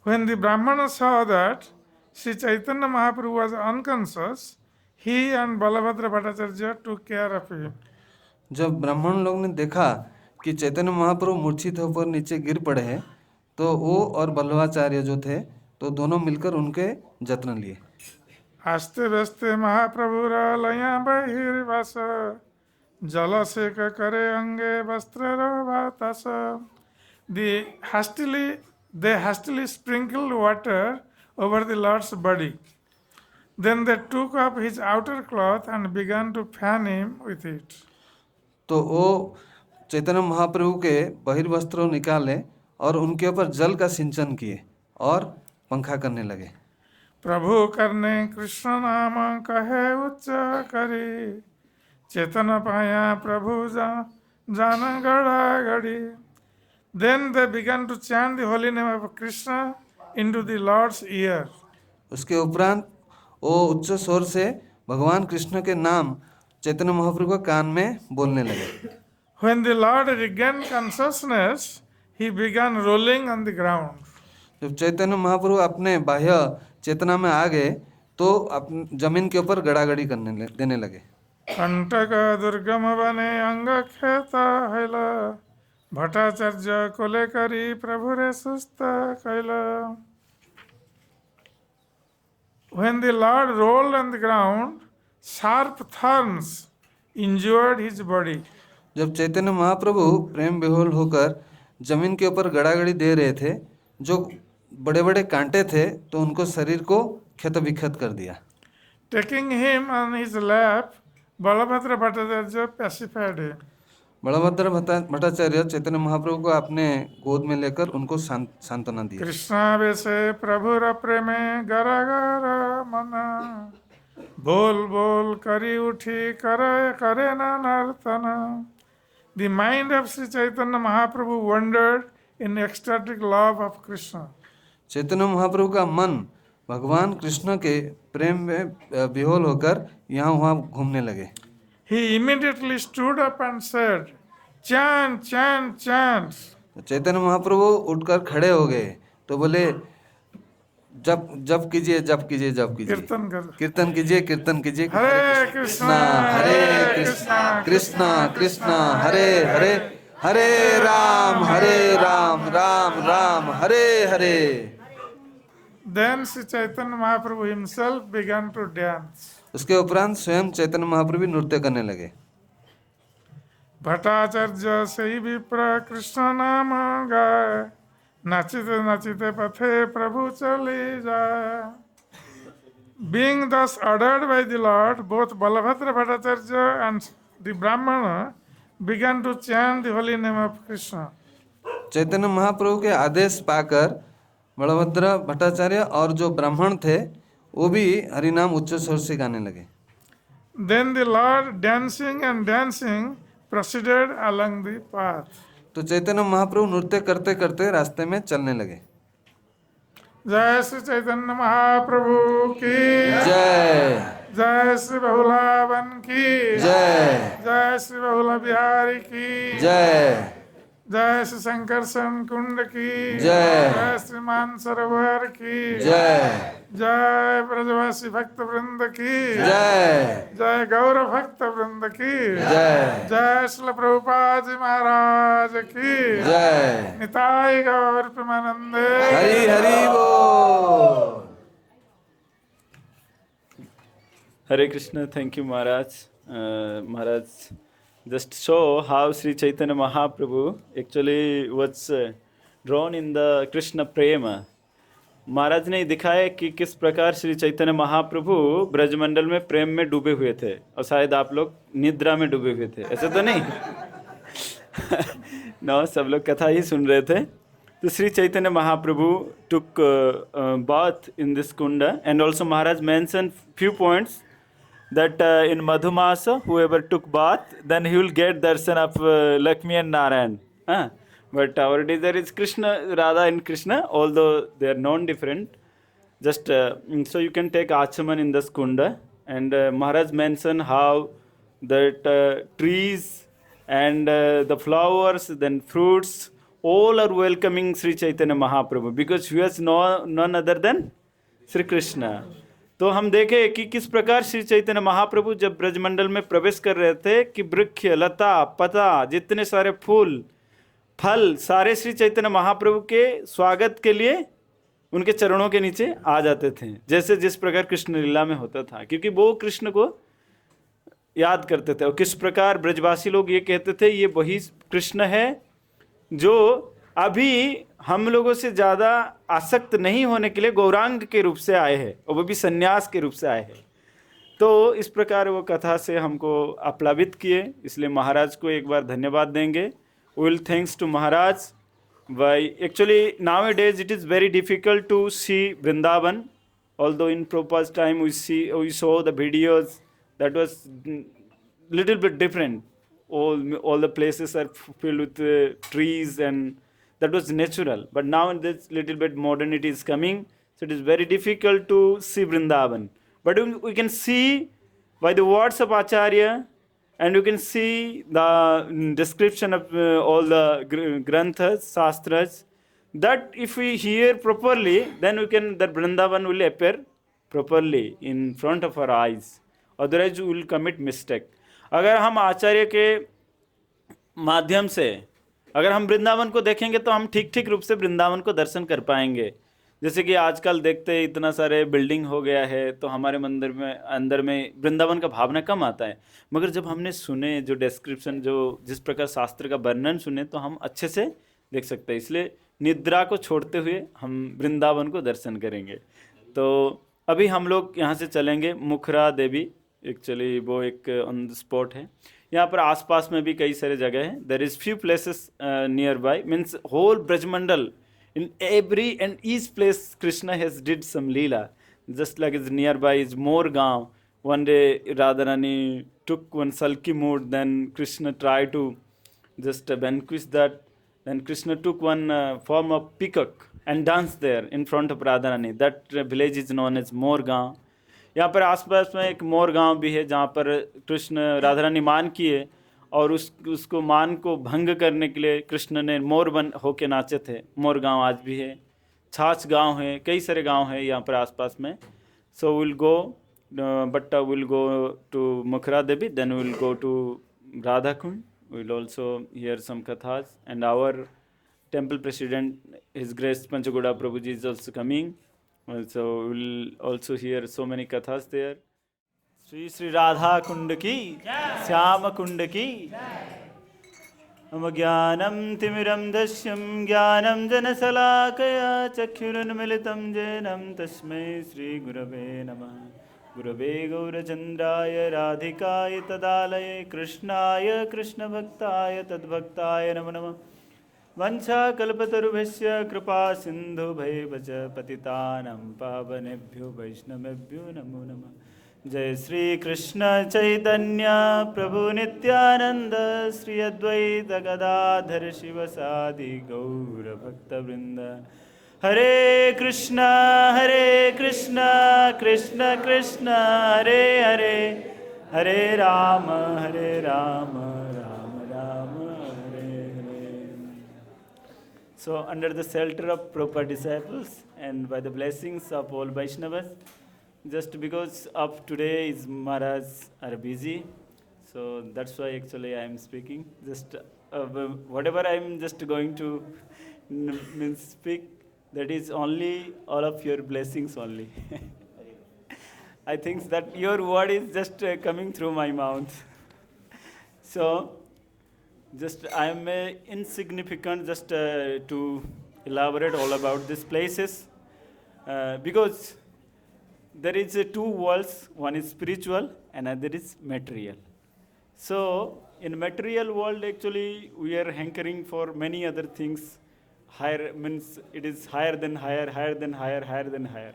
When the Brahmana saw that Sri Chaitanya Mahaprabhu was unconscious, he and Balabhadra Bhattacharya took care of him. जब ब्राह्मण लोग ने देखा कि चैतन्य महाप्रभु मूर्छित होकर नीचे गिर पड़े हैं तो वो और बल्लभाचार्य जो थे तो दोनों मिलकर उनके जत्न लिए। आस्ते व्यस्ते महाप्रभु लया बहिर्वास, जल सेक करे अंगे वस्त्र भातास. They hastily sprinkled water over the Lord's body. Then they took up his outer cloth and began to fan him with it. तो वो चैतन्य महाप्रभु के बहिर्वस्त्रों निकाले और उनके ऊपर जल का सिंचन किए और पंखा करने लगे। प्रभु करने कृष्ण नाम कहे उच्च करी, चेतन पाया प्रभु जान गड़ा गड़ी. Then they began to chant the holy name of Krishna into the Lord's ear. उसके उपरांत वो उच्च स्वर से भगवान कृष्ण के नाम चैतन्य महाप्रभु के कान में बोलने लगे। When the Lord regained consciousनess, he began rolling on the ground. जब चैतन्य महाप्रभु अपने बाह्य चेतना में आ गए तो जमीन के ऊपर गड़ागड़ी करने देने लगे। कंटक दुर्गम बने अंग खेता हैला, भट्टाचार्य कोले करी प्रभु रे सुस्त कैला. When the Lord rolled on the ground, sharp thorns injured his body. जब चैतन्य महाप्रभु प्रेम विह्वल होकर जमीन के ऊपर गड़ागड़ी दे रहे थे, जो बड़े बड़े कांटे थे तो उनको शरीर को क्षत विक्षत कर दिया। Taking him on his lap, Balabhadra Bhattacharya pacified him. Balabhadra Bhattacharya Chaitanya Mahaprabhu को अपने गोद में लेकर उनको सांत्वना दी। कृष्णा वेशे प्रभुर प्रेमे गर गर मन, बोल बोल करी उठी करे करे ना नर्तन. The mind of Sri Chaitanya Mahaprabhu wandered in ecstatic love of Krishna. Chaitanya Mahaprabhu का मन भगवान कृष्ण के प्रेम में विहोल होकर यहाँ वहाँ घूमने लगे. He immediately stood up and said, chant, chant, chant. तो चैतन्य महाप्रभु उठकर खड़े हो गए तो बोले जप जप कीजिए जप कीजिए जप कीजिए, कीर्तन कर. कीर्तन कीजिए कीर्तन कीजिए. हरे कृष्णा हरे Krishna Krishna Krishna Hare Hare Hare Ram Ram Ram Hare Hare. Then Sri Chaitanya Mahaprabhu himself began to dance. उसके उपरांत स्वयं चैतन्य महाप्रभु नृत्य करने लगे. भट्टाचार्य से ही विप्र कृष्ण नाम गाय, नाचिते नाचिते पथे प्रभु चले जाए. Being thus ordered by the Lord, both Balabhadra Bhattacharya and the Brahmana began to chant the holy name of Krishna. Chaitanya Mahaprabhu के आदेश पाकर बलभद्र भट्टाचार्य और जो ब्राह्मण थे वो भी हरिनाम उच्च स्वर से गाने लगे. Then the Lord, dancing and dancing, proceeded along the path. तो चैतन्य महाप्रभु नृत्य करते करते रास्ते में चलने लगे. जय श्री चैतन्य महाप्रभु की जय जय श्री बहुलावन की जय जय श्री बहुला बिहारी की जय जय श्री शंकरसन कुंड की जय। जय श्री मानसरोवर की जय जय ब्रजवासी भक्त वृंद की जय जय गौर भक्त वृंद की जय जय श्री प्रभुपाद जी महाराज की जय निताई गौर प्रेमानंदे हरि हरि बोल. Hare Krishna, thank you Maharaj. Maharaj just show how Sri Chaitanya Mahaprabhu actually was drawn in the Krishna prema. महाराज ने दिखाया कि किस प्रकार श्री चैतन्य महाप्रभु ब्रजमंडल में प्रेम में डूबे हुए थे और शायद आप लोग निद्रा में डूबे हुए थे, ऐसे तो नहीं no, सब लोग कथा ही सुन रहे थे. तो Shri Chaitanya Mahaprabhu took bath in this kunda, and also Maharaj mentioned few points that in Madhumasa whoever took bath then he will get darshan of Lakshmi and Narayan. But our desire is Krishna, Radha and Krishna, although they are non-different. Just so you can take Achaman in this kunda, and Maharaj mentioned how that trees and the flowers, then fruits, all are welcoming Sri Chaitanya Mahaprabhu because he has none other than Sri Krishna. तो हम देखें कि किस प्रकार श्री चैतन्य महाप्रभु जब ब्रजमंडल में प्रवेश कर रहे थे कि वृक्ष, लता, पता, जितने सारे फूल, फल सारे श्री चैतन्य महाप्रभु के स्वागत के लिए उनके चरणों के नीचे आ जाते थे, जैसे जिस प्रकार कृष्ण लीला में होता था, क्योंकि वो कृष्ण को याद करते थे. और किस प्रकार ब्रजवासी लोग ये कहते थे ये वही कृष्ण है जो अभी हम लोगों से ज़्यादा आसक्त नहीं होने के लिए गौरांग के रूप से आए हैं, और वो भी सन्यास के रूप से आए हैं. तो इस प्रकार वो कथा से हमको आप्लावित किए, इसलिए महाराज को एक बार धन्यवाद देंगे. Will thanks to Maharaj. Why actually nowadays it is very difficult to see Vrindavan, although in Prabhupada's time we saw the videos that was little bit different. All the places are filled with trees, and that was natural. But now this little bit modernity is coming, so it is very difficult to see Vrindavan. But we can see by the words of Acharya, and you can see the description of all the granthas, shastras, that if we hear properly, then that Vrindavan will appear properly in front of our eyes. Otherwise, we will commit mistake. अगर हम आचार्य के माध्यम से अगर हम वृंदावन को देखेंगे तो हम ठीक ठीक रूप से वृंदावन को दर्शन कर पाएंगे. जैसे कि आजकल देखते हैं इतना सारे बिल्डिंग हो गया है तो हमारे मंदिर में अंदर में वृंदावन का भावना कम आता है. मगर जब हमने सुने जो डिस्क्रिप्शन, जो जिस प्रकार शास्त्र का वर्णन सुने, तो हम अच्छे से देख सकते हैं. इसलिए निद्रा को छोड़ते हुए हम वृंदावन को दर्शन करेंगे. तो अभी हम लोग यहाँ से चलेंगे मुखरा देवी. एक्चुअली वो एक ऑन द स्पॉट है. यहाँ पर आसपास में भी कई सारे जगह हैं. There is few places nearby, means whole Brajmandal, in every and each place Krishna has did some leela. Just like is nearby is Morgaon, one day Radharani took one sulky mood, then Krishna tried to just vanquish that. Then Krishna took one form of peacock and danced there in front of Radharani. That village is known as Morgaon. यहाँ पर आसपास में एक मोर गांव भी है जहाँ पर कृष्ण राधा रानी मान किए और उसको मान को भंग करने के लिए कृष्ण ने मोर बन होके नाचे थे. मोर गांव आज भी है. छाछ गांव है, कई सारे गांव हैं यहाँ पर आसपास में. So will go but will go to Mukhra Devi, then will go to Radha Kund. We'll also hear some kathas, and our temple president, His Grace Panchagoda Prabhuji, is also coming. So we'll also hear so many kathas there. Sri Sri Radha Kund ki, Syama Kund ki. Amagyanam timiram dashyam jnanam janasalakaya chakhurunmilitam jenam tasmai Sri Gurave Namah. गुरवे गौरचन्द्राय राधिकाय तदालये कृष्णाय कृष्णभक्ताय तद्भक्ताय नमो नमः. वंशाकल्पतरुभ्यश्च कृपा सिन्धुभैव च पतितानां पावनेभ्यो वैष्णवेभ्यो नमो नमः. जय श्री कृष्ण चैतन्य प्रभु नित्यानंद श्री अद्वैत गदाधर शिवसादि गौरभक्तवृन्द. हरे कृष्णा कृष्ण कृष्ण हरे हरे, हरे Ram Ram Ram Hare Hare. So under the shelter of proper disciples and by the blessings of all Vaishnavas, just because of today is Maharaj are busy, so that's why actually I am speaking. Just whatever I am just going to speak, that is only all of your blessings only. I think that your word is just coming through my mouth. So, just I am insignificant just to elaborate all about these places because there is two worlds. One is spiritual, another is material. So, in material world, actually, we are hankering for many other things. Higher means it is higher than higher, higher than higher, higher than higher.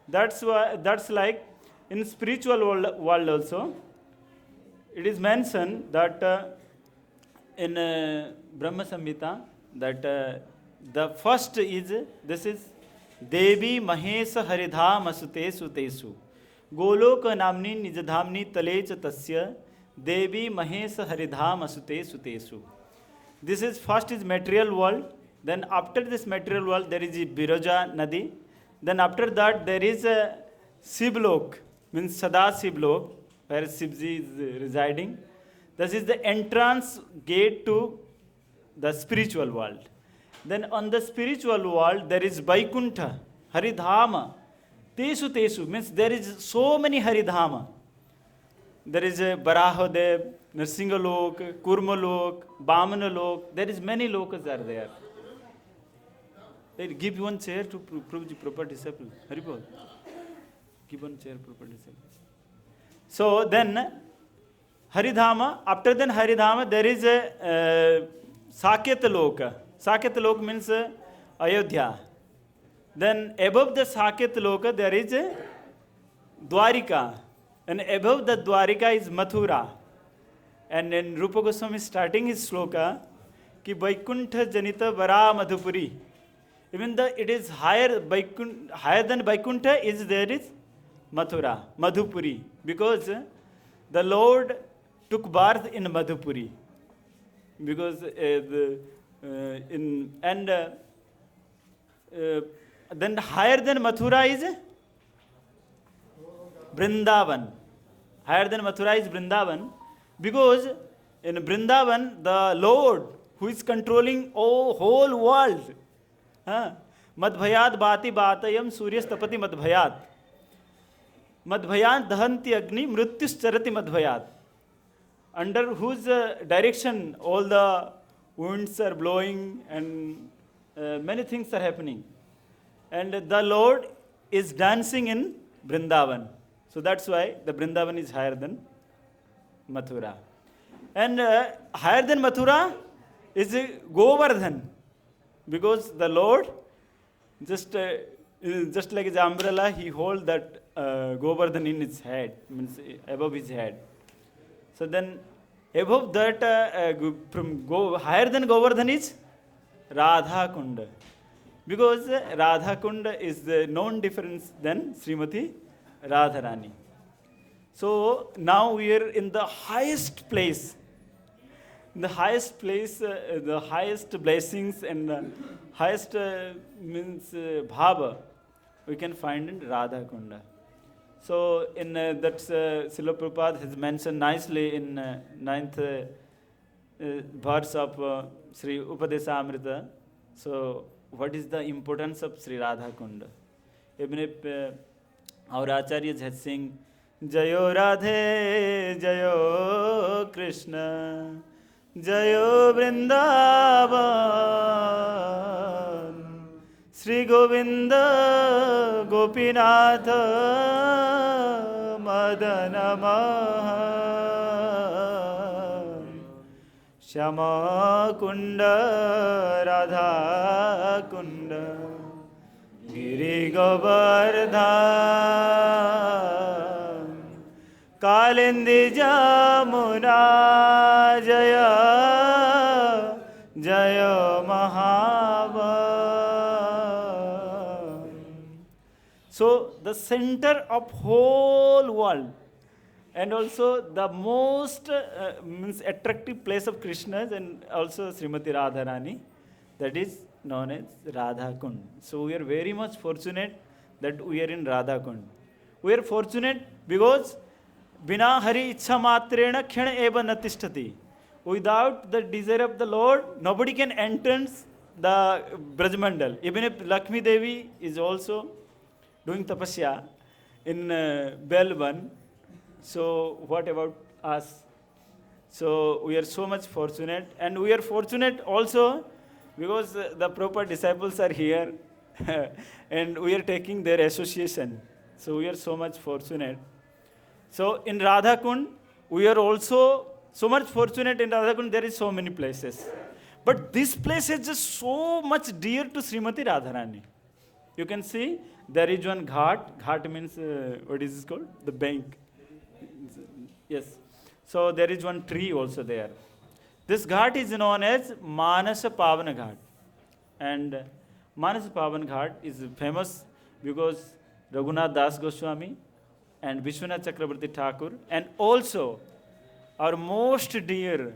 That's why, that's like in spiritual world also. It is mentioned that in Brahma Samhita that the first is, this is Devi Mahesa Haridham Asutesu Tesu Goloka Namni Nijadhamni Talecha Tasya Devi Mahesa Haridham Asutesu Tesu. This is first is material world. Then after this material world, there is a Biroja Nadi. Then after that, there is a Sivlok, means Sada Sivlok, where Sivji is residing. This is the entrance gate to the spiritual world. Then on the spiritual world, there is Vaikuntha, Haridhama. Tesu Tesu, means there is so many Haridhama. There is a Barahadev, Nrsingalok, Kurmalok, Bamanalok. There is many lokas are there. Give one chair to prove the proper disciple. Haribol. Give one chair proper disciple. So then Haridhama, after then Haridhama, there is a Saket Loka. Saket Loka means Ayodhya. Then above the Saket Loka, there is a Dwarika. And above the Dwarika is Mathura. And then Rupa Goswami is starting his sloka, Ki Vaikuntha Janita Vara Madhupuri. Even though it is higher than Vaikuntha, is there is Mathura, Madhupuri, because the Lord took birth in Madhupuri. Because then higher than Mathura is Vrindavan. Higher than Mathura is Vrindavan, because in Vrindavan the Lord who is controlling whole world. Madbhayat bhati bhatayam suryastapati madbhayat. Madbhayat dahanti agni mrityus charati madbhayat. Under whose direction all the winds are blowing and many things are happening. And the Lord is dancing in Vrindavan. So that's why the Vrindavan is higher than Mathura. And higher than Mathura is Govardhan. Because the Lord just just like his umbrella, he hold that Govardhan in his head, means above his head. So then, above that, higher than Govardhan is Radha Kunda. Because Radha Kunda is the known difference than Srimati Radharani. So now we are in the highest place. In the highest place, the highest blessings and highest bhava we can find in Radha Kunda. So in that Srila Prabhupada has mentioned nicely in 9th verse of Sri Upadesamrita. So what is the importance of Sri Radha Kunda? Even if our acharyas had sing Jayo Radhe Jayo Krishna Jayo Vrindavan Sri Govinda Gopinatha Madana Maha Shama Kunda Radha Kunda Giri Govardhan Kalindi Jamuna Jaya Jaya Mahavan. So the center of whole world and also the most means attractive place of Krishna's and also Srimati Radharani, that is known as Radha Kund. So we are very much fortunate that we are in Radha Kund. We are fortunate because Bina Hari Ichha Matrena Khen Eva Natishtati. Without the desire of the Lord, nobody can enter the Brajmandal. Even if Lakshmi Devi is also doing tapasya in Belvan, so what about us? So we are so much fortunate, and we are fortunate also because the proper disciples are here and we are taking their association. So we are so much fortunate. So in Radha Kund, we are also so much fortunate. In Radha Kund, there is so many places. But this place is just so much dear to Srimati Radharani. You can see there is one ghat. Ghat means, what is this called? The bank. Yes. So there is one tree also there. This ghat is known as Manasa Pavana Ghat. And Manasa Pavana Ghat is famous because Raghunath Das Goswami and Vishwanath Chakrabarti Thakur and also our most dear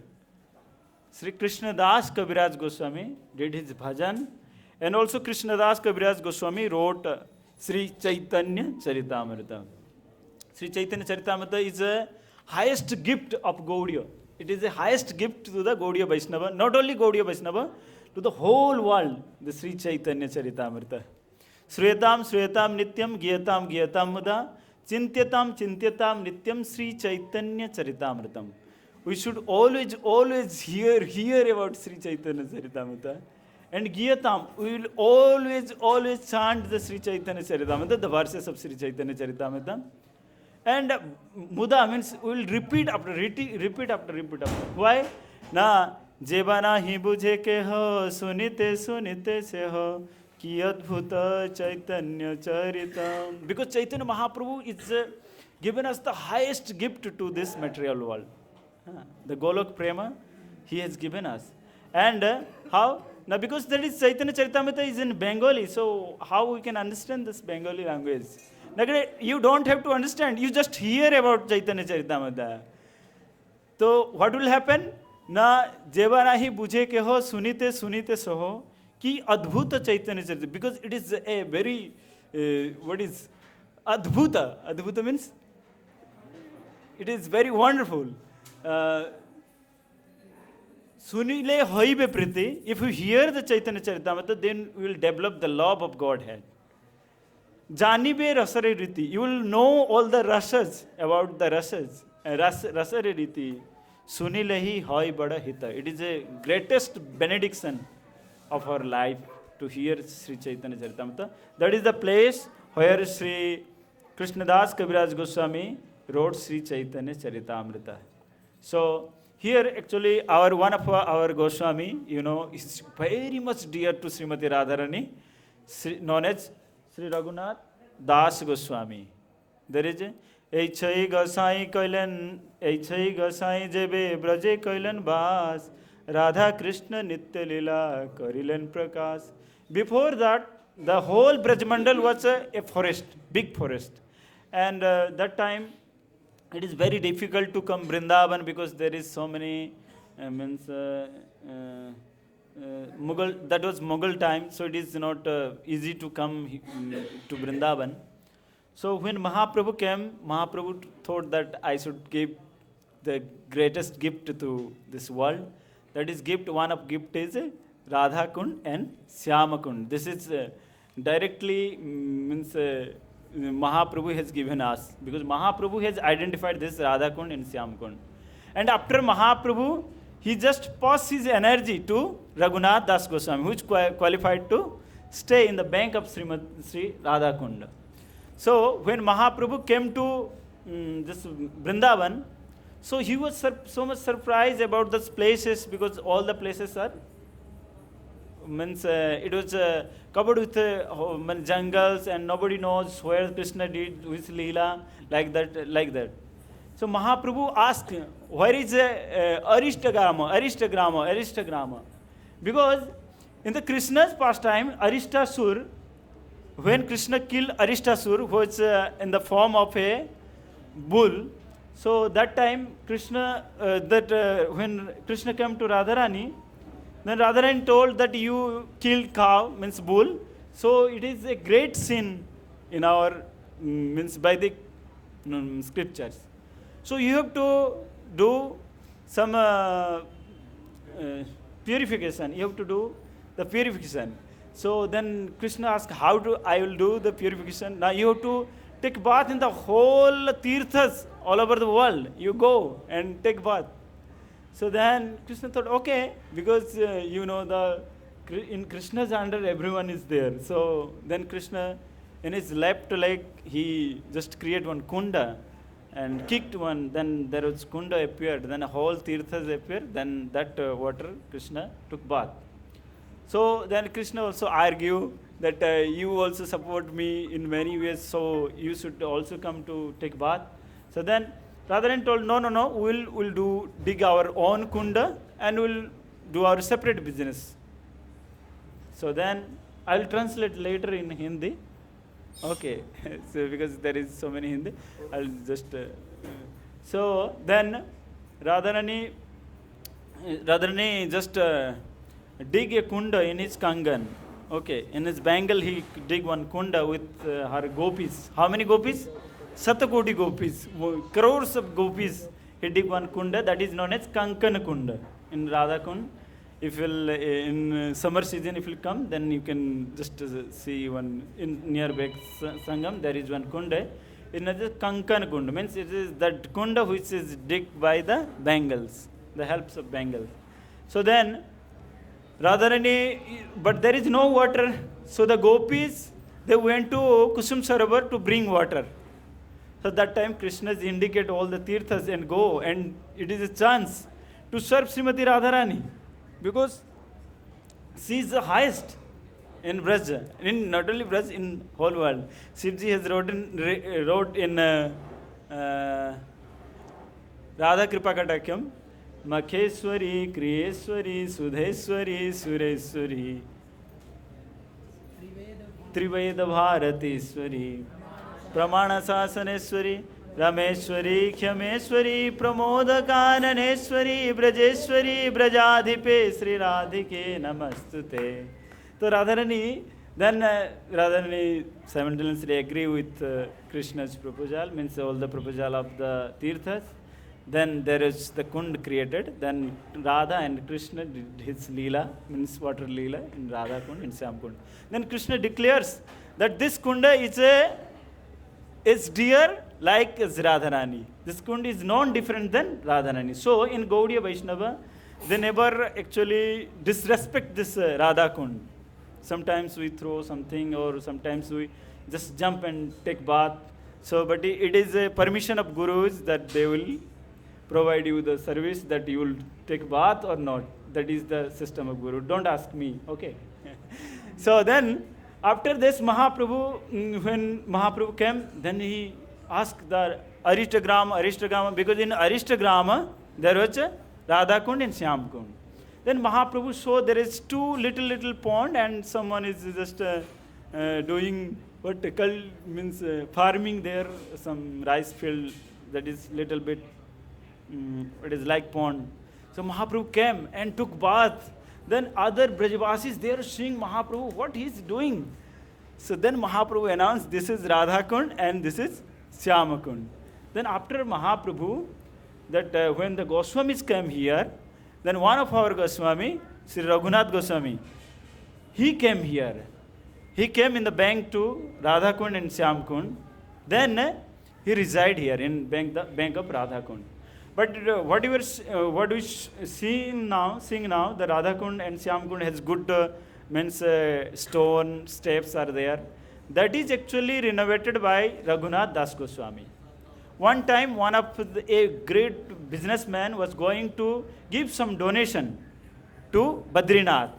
Sri Krishna Das Kaviraj Goswami did his bhajan, and also Krishna Das Kaviraj Goswami wrote Sri Chaitanya Charitamrita. Sri Chaitanya Charitamrita is the highest gift of Gaudiya. It is the highest gift to the Gaudiya Vaishnava, not only Gaudiya Vaishnava, to the whole world, the Sri Chaitanya Charitamrita. Sruyatam Sruyatam Nityam Gyatam Gyatam Muda Chintyatam Chintyatam Nityam Sri Chaitanya Charitamritam. We should always hear about Sri Chaitanya Charitamrita. And Gyatam, we will always chant the Sri Chaitanya Charitamrita, the verses of Sri Chaitanya Charitamrita. And Muda means we will repeat after. Why? Na Jebana hi bujhe ke ho, sunite se ho, ki adbhuta Chaitanya Charitam. Because Chaitanya Mahaprabhu is given us the highest gift to this material world. The Golok Prema, he has given us. And how? Now because that is Chaitanya Charitamrita is in Bengali, so how we can understand this Bengali language? You don't have to understand, you just hear about Chaitanya Charitamrita. So what will happen? Na jeva nahi bujhe ke ho, sunite soho, ki adbhuta Chaitanya Charitamrita. Because it is a very, what is adbhuta? Adbhuta means it is very wonderful. Sunile hoibe priti, if you hear the Chaitanya Charitamrita, then you will develop the love of Godhead. Janibe rasare riti, you will know all the rasas about the rasas. Rasare riti, sunilehi hoi bada hita. It is a greatest benediction of our life to hear Sri Chaitanya Charitamrita. That is the place where Sri Krishnadas Kaviraj Goswami wrote Sri Chaitanya Charitamrita. So here actually one of our Goswami, is very much dear to Srimati Radharani, known as Sri Raghunath Das Goswami. There is Eichai Gosai Kailan, Eichai Gosai Jebe Braje Kailan Bas, Radha Krishna Nitya Lila Karilan Prakash. Before that, the whole Brajmandal was a forest, big forest. And that time, it is very difficult to come Vrindavan because there is so many Mughal. That was Mughal time, so it is not easy to come to Vrindavan. So when Mahaprabhu came, Mahaprabhu thought that I should give the greatest gift to this world. That is gift. One of gift is Radha Kund and Syama Kund. This is directly Mahaprabhu has given us, because Mahaprabhu has identified this Radha Kund and Syam Kund. And after Mahaprabhu, he just passed his energy to Raghunath Das Goswami, who is qualified to stay in the bank of Sri Radha Kund. So when Mahaprabhu came to this Vrindavan, so he was so much surprised about those places, because all the places are it was covered with jungles, and nobody knows where Krishna did his Leela, like that. So Mahaprabhu asked, where is Arishtagrama? Because in the Krishna's pastime, Arishtasur, when Krishna killed Arishtasur, who was in the form of a bull, so that time when Krishna came to Radharani, then Radharani told that you killed cow, means bull. So it is a great sin in our, by the scriptures. So you have to do some purification. You have to do the purification. So then Krishna asked, how I will do the purification? Now you have to take bath in the whole tirthas all over the world. You go and take bath. So then Krishna thought, okay, because in Krishna's under everyone is there. So then Krishna, in his left leg, he just created one kunda and kicked one. Then there was kunda appeared. Then a whole tirthas appeared. Then that water Krishna took bath. So then Krishna also argued that you also support me in many ways, so you should also come to take bath. So then Radharani told, no, we'll dig our own kunda and we'll do our separate business. So then I'll translate later in Hindi. Okay, so because there is so many Hindi, I'll just. So then Radharani just dig a kunda in his kangan. Okay, in his bangle he dig one kunda with her gopis. How many gopis? Satakoti gopis, crores of gopis. He dig one kunda, that is known as Kankan Kunda in Radha Kund. If you'll, in summer season, if you come, then you can just see one in nearby Sangam. There is one kunda. It is Kankan Kunda, means it is that kunda which is digged by the bangles, the helps of bangles. So then Radharani, but there is no water. So the gopis, they went to Kusum Sarovar to bring water. So that time Krishna indicate all the tirthas and go, and it is a chance to serve Srimati Radharani, because she is the highest in Braj, in not only Braj, in whole world. Shivji has wrote in Radha Kripa Katakyam, Makheswari, Kriyeswari, Sudheswari, Sureswari, Triveda Bharateswari, Pramana Sasaneswari, Rameshwari, Khyameshwari, Pramoda Kananeswari, Brajeswari, Brajadhipe, Sri Radhike Namastute. So Radharani, then Radharani simultaneously agree with Krishna's proposal, means all the proposal of the tirthas. Then there is the kund created. Then Radha and Krishna did his Leela, means water Leela in Radha Kund, in Syam Kund. Then Krishna declares that this kunda is dear like as Radharani. This kund is non-different than Radharani. So in Gaudiya Vaishnava, they never actually disrespect this Radha Kund. Sometimes we throw something, or sometimes we just jump and take bath. So, but it is a permission of gurus that they will provide you the service that you will take bath or not. That is the system of guru. Don't ask me, okay? So then, After this, Mahaprabhu, when Mahaprabhu came, then he asked the Arishtagrama, because in Arishtagrama there was a Radha Kund and Shyam Kund. Then Mahaprabhu saw there is two little pond and someone is just doing what means farming there, some rice field that is little bit, it is like pond. So Mahaprabhu came and took bath. Then other Brajavasis, they are seeing Mahaprabhu, what he is doing. So then Mahaprabhu announced, this is Radha Kund and this is Shyama Kund. Then after Mahaprabhu, that when the Goswamis came here, then one of our Goswami, Sri Raghunath Goswami, he came here. He came in the bank to Radha Kund and Shyam Kund. Then he reside here in the bank of Radha Kund. But what we seeing now, the Radha Kund and Shyam Kund has good means stone steps are there. That is actually renovated by Raghunath Das Goswami. One time, a great businessman was going to give some donation to Badrinath.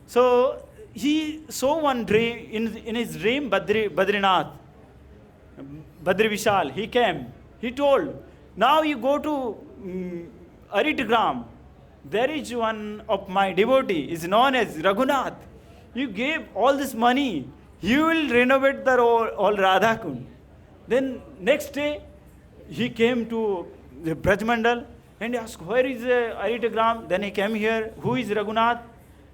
So he saw one dream, in his dream, Badrinath, Badri Vishal, he came. He told, now you go to Aritagram. There is one of my devotee, is known as Raghunath. You gave all this money, he will renovate the all Radha Kund. Then next day, he came to the Brajmandal and he asked, where is Aritagram? Then he came here, who is Raghunath?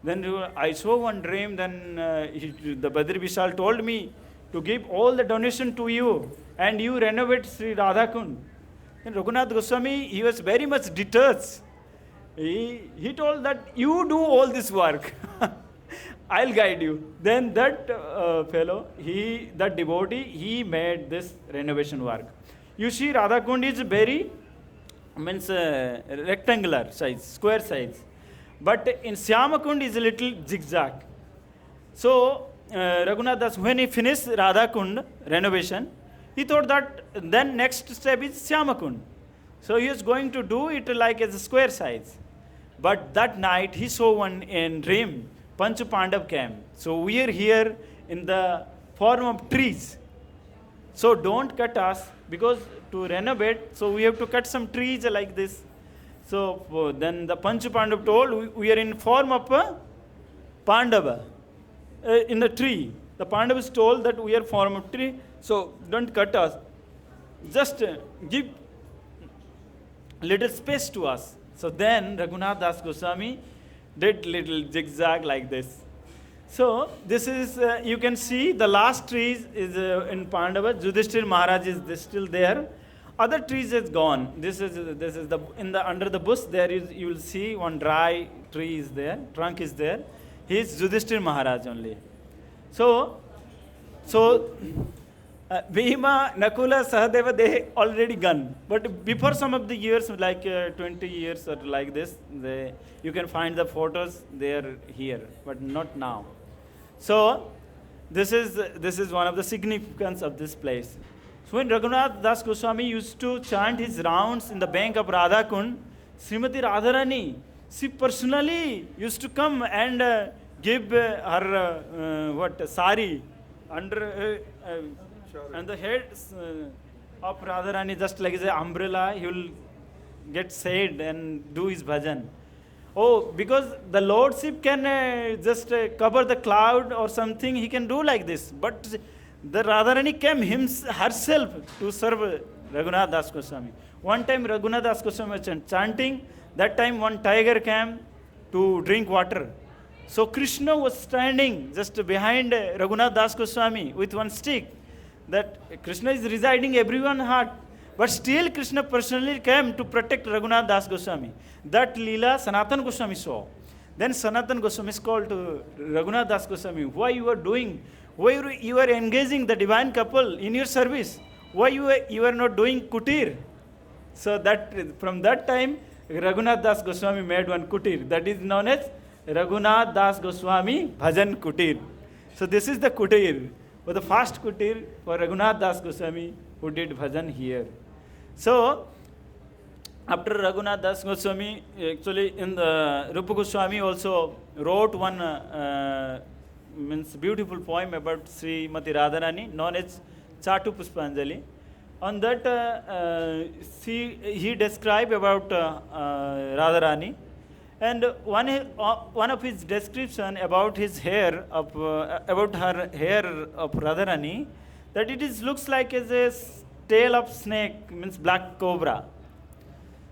Then I saw one dream, then the Badri Vishal told me to give all the donation to you and you renovate Sri Radha Kund. And Raghunath Goswami, he was very much detached. He told that you do all this work. I'll guide you. Then that fellow, that devotee, he made this renovation work. You see, Radha Kund is very rectangular size, square size. But in Shyama Kund is a little zigzag. So Raghunath Das, when he finished Radha Kund renovation, he thought that then next step is Shyama Kund. So he was going to do it like as a square size. But that night he saw one in dream, Pancha Pandav came. So we are here in the form of trees. So don't cut us, because to renovate, so we have to cut some trees like this. So then the Pancha Pandav told, we are in form of a Pandava in the tree. The Pandavas told that we are form of tree, so don't cut us. Just give little space to us. So then Raghunath Das Goswami did little zigzag like this. So this is, you can see the last trees is in Pandava. Yudhishthira Maharaj is still there. Other trees is gone. This is the under the bush there is, you will see one dry tree is there, trunk is there. He is Yudhishthira Maharaj only. So Bhima, Nakula, Sahadeva, they already gone. But before some of the years, like 20 years or like this, you can find the photos, they are here, but not now. So this is one of the significance of this place. So when Raghunath Das Goswami used to chant his rounds in the bank of Radha Kund, Srimati Radharani, she personally used to come and give her sari under and the head of Radharani, just like the umbrella, he will get shade and do his bhajan. Oh, because the Lordship can just cover the cloud or something, he can do like this. But the Radharani came herself to serve Raghunath Das Goswami. One time Raghunath Das Goswami was chanting, that time one tiger came to drink water. So Krishna was standing just behind Raghunath Das Goswami with one stick. That Krishna is residing everyone's heart. But still Krishna personally came to protect Raghunath Das Goswami. That Leela Sanatan Goswami saw. Then Sanatan Goswami called to Raghunath Das Goswami, why you are doing, why you are engaging the divine couple in your service? Why you are not doing kutir? So that from that time, Raghunath Das Goswami made one kutir. That is known as Raghunath Das Goswami Bhajan Kutir. So this is the kutir, or the first kutir for Raghunath Das Goswami who did bhajan here. So after Raghunath Das Goswami, actually in the Rupa Goswami also wrote one means beautiful poem about Srimati Radharani known as Chatu Pushpanjali. On that, he described about Radharani, and one of his description about his hair of about her hair of Radharani, that it is looks like as a tail of snake, means black cobra.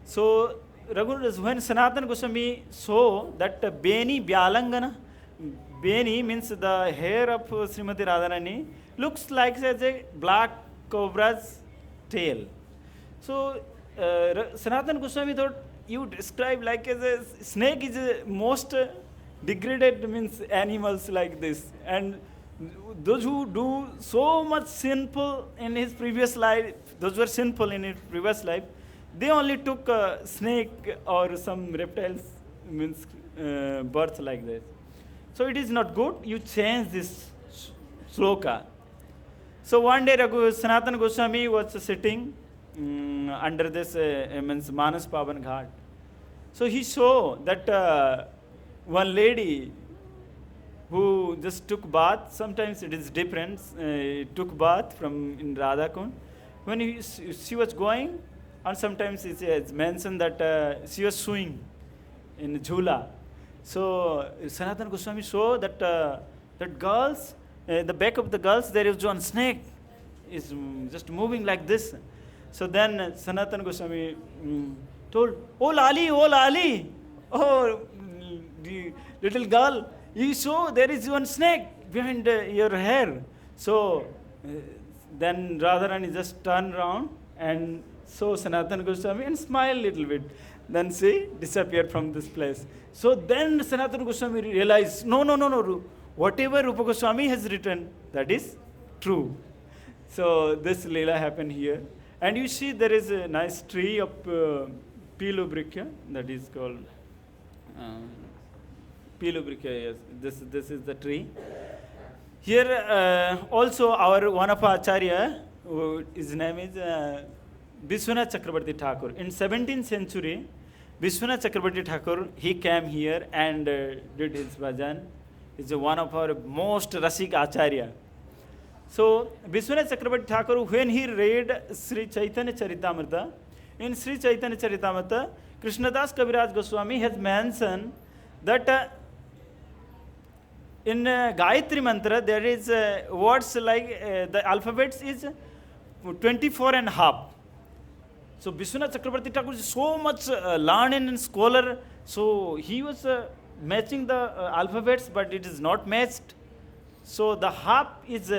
So when Sanatana Goswami saw that Beni Byalangana, Beni means the hair of Srimati Radharani looks like as a black cobra's tail. So Sanatana Goswami thought, you describe like as a snake is a most degraded means animals like this, and those who do so much sinful in his previous life, those who were sinful in his previous life, they only took a snake or some reptiles means birth like this. So it is not good. You change this sloka. So one day Sanatana Goswami was sitting under this means Manas Pavan Ghat. So he saw that one lady who just took bath. Sometimes it is different. Took bath from in Radha Kund. When she was going, and sometimes it's mentioned that she was swimming in Jhula. So Sanatana Goswami saw that that girls, the back of the girls, there is one snake is just moving like this. So then Sanatana Goswami told, "Oh Lali, oh the little girl, you saw there is one snake behind your hair." So then Radharani just turned around and saw Sanatana Goswami and smiled a little bit. Then she disappeared from this place. So then Sanatana Goswami realized, no, whatever Rupa Goswami has written, that is true. So this Leela happened here. And you see there is a nice tree of Pilu Brikhya, that is called Pilu Brikhya, yes. This is the tree. Here also our one of Acharya, his name is Vishwanath Chakrabarti Thakur. In 17th century, Vishwanath Chakrabarti Thakur, he came here and did his bhajan. He's one of our most Rasik Acharya. So Vishwanath Chakrabarti Thakur, when he read Sri Chaitanya Charitamrita, in Sri Chaitanya Charitamrita, Krishnadas Kaviraj Goswami has mentioned that in Gayatri Mantra there is words like the alphabets is 24 and a half. So Vishwanath Chakrabarti Thakur is so much learned and scholar, so he was matching the alphabets, but it is not matched. So the half is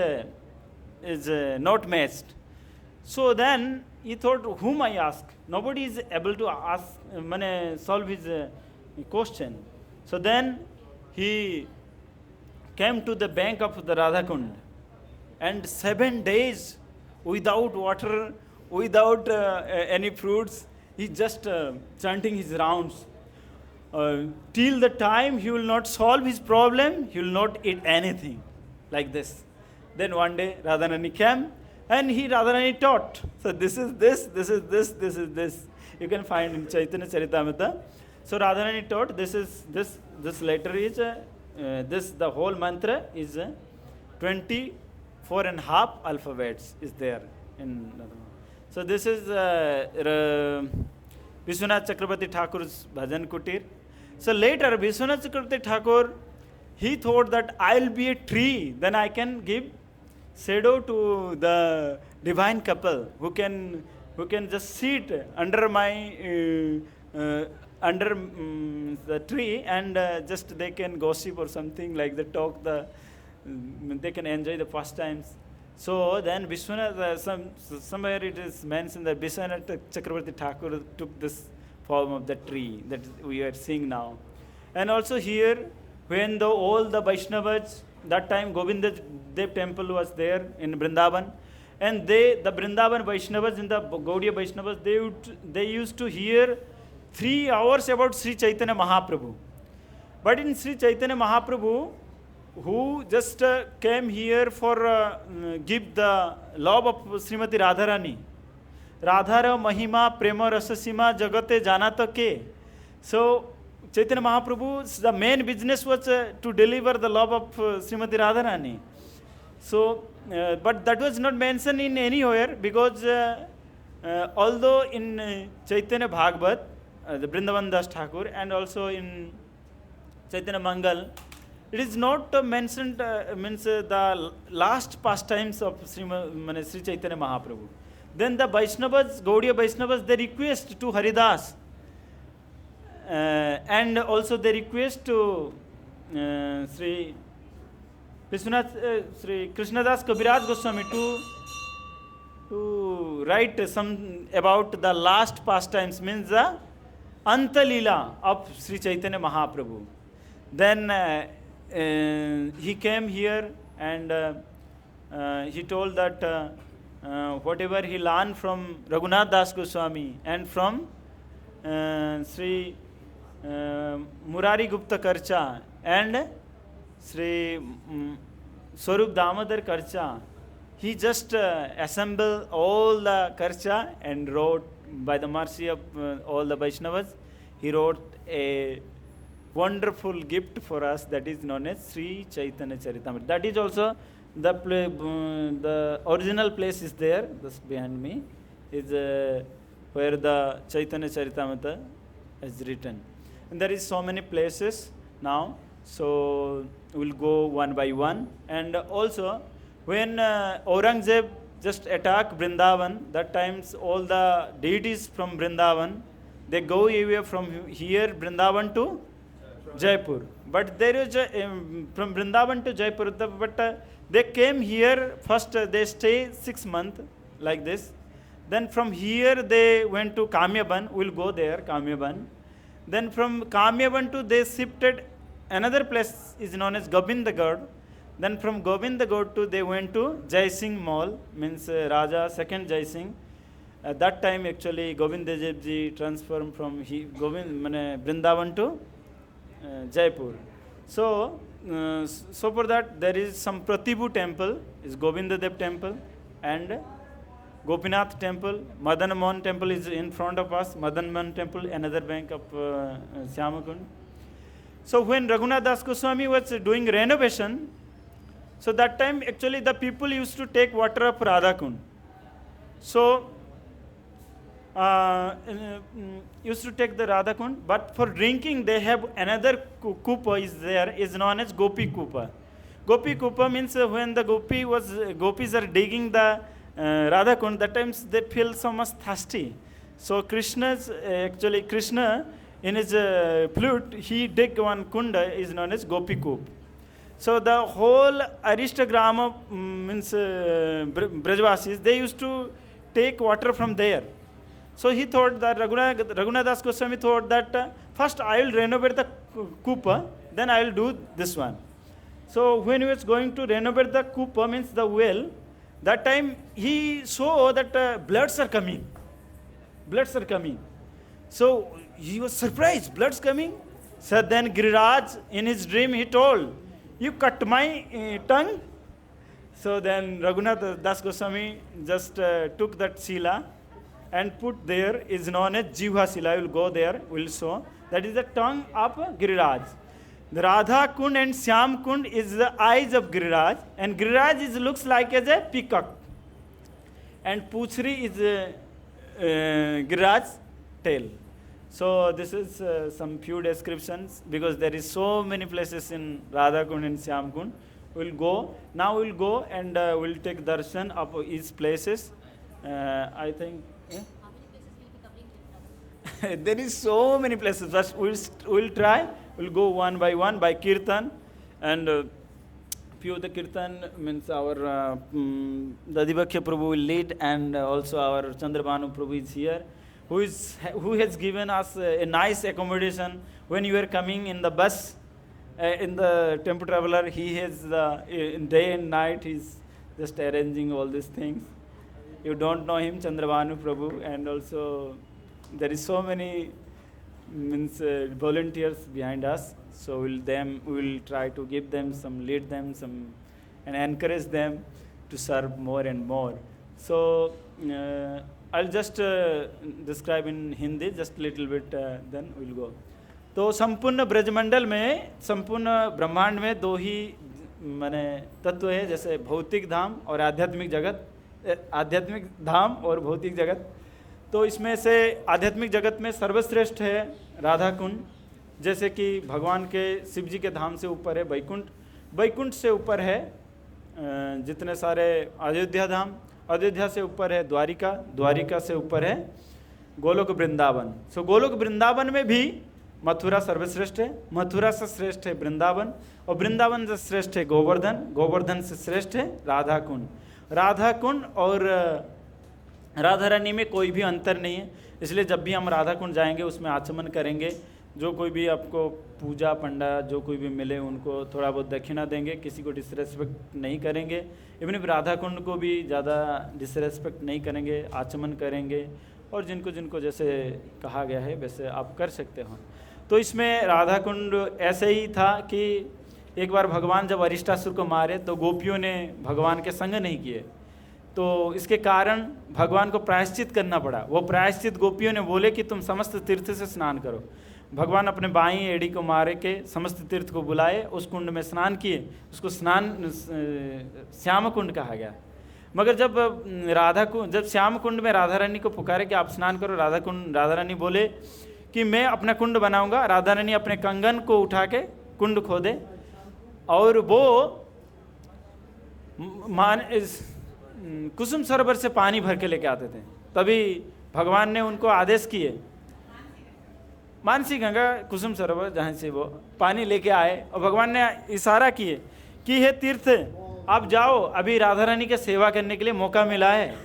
not matched. So then he thought, whom I ask? Nobody is able to ask, solve his question. So then he came to the bank of the Radha Kund, and 7 days without water, without any fruits, he just chanting his rounds. Till the time he will not solve his problem, he will not eat anything, like this. Then one day Radharani came and Radharani taught. So this is this, this is this, this is this. You can find in Chaitanya Charitamrita. So Radharani taught, this letter is, the whole mantra is 24 and a half alphabets is there in Radharani. So this is Vishwanath Chakrabarti Thakur's Bhajan Kutir. So later Vishwanath Chakrabarti Thakur, he thought that I'll be a tree, then I can give shadow to the divine couple who can just sit under my under the tree and just they can gossip or something like the talk, they can enjoy the pastimes. So then Vishwanath, somewhere it is mentioned that Vishwanath Chakrabarti Thakur took this form of the tree that we are seeing now. And also here, when all the Vaishnavas, that time Govinda Dev temple was there in Vrindavan, and the Vrindavan Vaishnavas and the Gaudiya Vaishnavas, they used to hear 3 hours about Sri Chaitanya Mahaprabhu. But in Sri Chaitanya Mahaprabhu, who just came here for give the love of Srimati Radharani. Radhara Mahima Prema Rasasima Jagate Janata Ke. So Chaitanya Mahaprabhu, the main business was to deliver the love of Srimati Radharani. So, but that was not mentioned in anywhere, because although in Chaitanya Bhagavat, the Vrindavan Das Thakur, and also in Chaitanya Mangal, it is not mentioned, the last pastimes of Sri Chaitanya Mahaprabhu. Then the Vaishnavas, Gaudiya Vaishnavas, they request to Haridas, and also they request to Sri Krishnadas Kaviraj Goswami to write some about the last pastimes, means the Antalila of Sri Chaitanya Mahaprabhu. Then he came here, and he told that whatever he learned from Raghunath Das Goswami and from Sri Murari Gupta Karcha and Sri Swarup Damodar Karcha, he just assembled all the Karcha and wrote, by the mercy of all the Vaishnavas, he wrote a wonderful gift for us, that is known as Sri Chaitanya Charitamrita. That is also the original place is there, this behind me, is where the Chaitanya Charitamrita is written. And there is so many places now, so we'll go one by one. And also, when Aurangzeb just attacked Vrindavan, that times all the deities from Vrindavan, they go away from here, Vrindavan to Jaipur. But there is from Vrindavan to Jaipur, but they came here, first they stay 6 months like this. Then from here they went to Kamyaban, we'll go there, Kamyaban. Then from Kamyaban to they shifted another place is known as Govindagad. Then from Govindagad to they went to Jai Singh Mall, means Raja second Jai Singh. At that time actually Govind Dev Ji transformed from Vrindavan to Jaipur. So for that there is some Pratibhu temple, is Govinda Dev temple, and Gopinath temple. Madan Mohan temple is in front of us, Madan Mohan temple, another bank of Syamakund. So when Raghunath Das Goswami was doing renovation, so that time actually the people used to take water of Radhakund. So used to take the Radhakund, but for drinking they have another kupa is there, is known as Gopi Kupa. Gopi Kupa means when the gopis are digging the Radhakund, that times they feel so much thirsty. So Krishna in his flute, he dig one kunda is known as Gopi Kup. So the whole Arishtagrama means Brajvasis, they used to take water from there. So he thought that Raghunath Das Goswami thought that first I will renovate the kupa, then I will do this one. So when he was going to renovate the kupa, means the well, that time he saw that bloods are coming. Bloods are coming. So he was surprised, bloods coming. So then Giriraj in his dream he told, you cut my tongue. So then Raghunath Das Goswami just took that sila and put there, is known as Jivha Sila. I will go there, will show. That is the tongue of Giriraj. The Radha Kund and Syam Kund is the eyes of Giriraj, and Giriraj looks like as a peacock. And Puchri is Giriraj's tail. So this is some few descriptions, because there is so many places in Radha Kund and Syam Kund. We'll go. Now we'll go and we'll take darshan of each places. I think there is so many places. But we'll try. We'll go one by kirtan, and few of the kirtan means our Dadibhakhya Prabhu will lead, and also our Chandrabhanu Prabhu is here, who has given us a nice accommodation. When you are coming in the bus, in the tempo traveler, he has in day and night he's just arranging all these things. You don't know him, Chandrabhanu Prabhu, and also there is so many volunteers behind us. So we will try to give them some, lead them some, and encourage them to serve more and more. So I'll just describe in Hindi just a little bit, then we'll go. तो संपूर्ण ब्रजमंडल में, संपूर्ण ब्रह्मांड में दो ही माने तत्व है, जैसे भौतिक धाम और आध्यात्मिक जगत, आध्यात्मिक धाम और भौतिक जगत। तो इसमें से आध्यात्मिक जगत में सर्वश्रेष्ठ है राधा कुंड, जैसे कि भगवान के शिव जी के धाम से ऊपर है वैकुंठ, वैकुंठ से ऊपर है जितने सारे अयोध्या धाम, अयोध्या से ऊपर है द्वारिका, द्वारिका से ऊपर है गोलोक वृंदावन। सो गोलोक वृंदावन में भी मथुरा सर्वश्रेष्ठ है, मथुरा से श्रेष्ठ है वृंदावन, और वृंदावन से श्रेष्ठ है गोवर्धन, गोवर्धन से श्रेष्ठ है राधा कुंड। राधा कुंड और राधा रानी में कोई भी अंतर नहीं है, इसलिए जब भी हम राधा कुंड जाएंगे उसमें आचमन करेंगे। जो कोई भी आपको पूजा पंडा जो कोई भी मिले उनको थोड़ा बहुत दक्षिणा देंगे, किसी को डिसरेस्पेक्ट नहीं करेंगे। इवन राधा कुंड को भी ज़्यादा डिसरेस्पेक्ट नहीं करेंगे, आचमन करेंगे, और जिनको जिनको जैसे कहा गया है वैसे आप कर सकते हो। तो इसमें राधा कुंड ऐसे ही था कि एक बार भगवान जब अरिष्टासुर को मारे तो गोपियों ने भगवान के संग नहीं किए, तो इसके कारण भगवान को प्रायश्चित करना पड़ा। वो प्रायश्चित गोपियों ने बोले कि तुम समस्त तीर्थ से स्नान करो। भगवान अपने बाईं एड़ी को मारे के समस्त तीर्थ को बुलाए, उस कुंड में स्नान किए, उसको स्नान श्याम कुंड कहा गया। मगर जब श्याम कुंड में राधा रानी को पुकारे कि आप स्नान करो, राधा रानी बोले कि मैं अपना कुंड बनाऊंगा। राधा रानी अपने कंगन को उठा के कुंड खोदे और वो कुसुम सरोवर से पानी भर के लेके आते थे। तभी भगवान ने उनको आदेश किए, मानसी गंगा कुसुम सरोवर जहाँ से वो पानी लेके आए, और भगवान ने इशारा किए कि हे तीर्थ आप जाओ, अभी राधा रानी के सेवा करने के लिए मौका मिला है।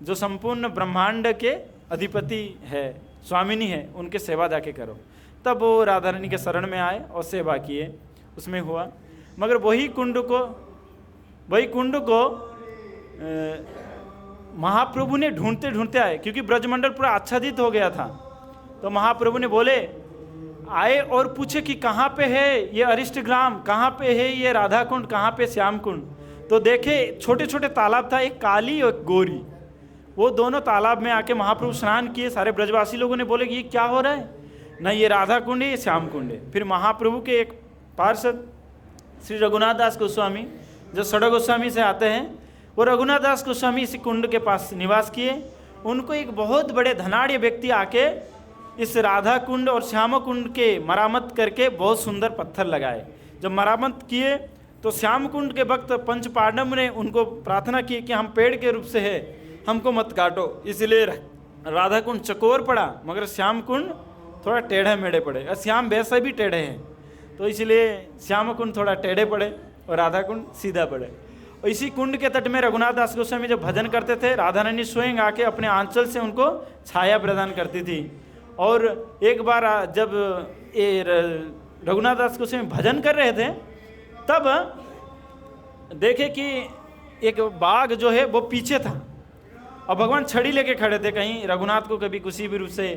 जो संपूर्ण ब्रह्मांड के अधिपति है, स्वामिनी है, उनके सेवा जाके करो। तब वो राधा रानी के शरण में आए और सेवा किए, उसमें हुआ। मगर वही कुंड को महाप्रभु ने ढूंढते ढूंढते आए, क्योंकि ब्रजमंडल पूरा आच्छादित हो गया था। तो महाप्रभु ने बोले आए और पूछे कि कहाँ पे है ये अरिष्ट ग्राम, कहाँ पे है ये राधा कुंड, कहाँ पे श्याम कुंड। तो देखे छोटे छोटे तालाब था, एक काली और एक गोरी, वो दोनों तालाब में आके महाप्रभु स्नान किए। सारे ब्रजवासी लोगों ने बोले कि ये क्या हो रहा है, ना ये राधा कुंड है ये श्याम कुंड है। फिर महाप्रभु के एक पार्षद श्री रघुनाथ दास गोस्वामी, जो सड़ा गोस्वामी से आते हैं, वो रघुनाथ दास गोस्वामी इसी कुंड के पास निवास किए। उनको एक बहुत बड़े धनाढ़ व्यक्ति आके इस राधा कुंड और श्याम कुंड के मरामत करके बहुत सुंदर पत्थर लगाए। जब मरामत किए तो श्याम कुंड के वक्त पंच पांडव ने उनको प्रार्थना की कि हम पेड़ के रूप से है, हमको मत काटो। इसलिए राधा कुंड चकोर पड़ा, मगर श्याम कुंड थोड़ा टेढ़े मेढ़े पड़े, और श्याम वैसे भी टेढ़े हैं, तो इसलिए श्याम कुंड थोड़ा टेढ़े पड़े और राधा कुंड सीधा पड़े। और इसी कुंड के तट में रघुनाथ दास गोस्वामी जब भजन करते थे, राधा रानी स्वयं आके अपने आंचल से उनको छाया प्रदान करती थी। और एक बार जब ये रघुनाथ दास गोस्वामी भजन कर रहे थे, तब देखे कि एक बाघ जो है वो पीछे था और भगवान छड़ी लेके खड़े थे, कहीं रघुनाथ को कभी किसी भी रूप से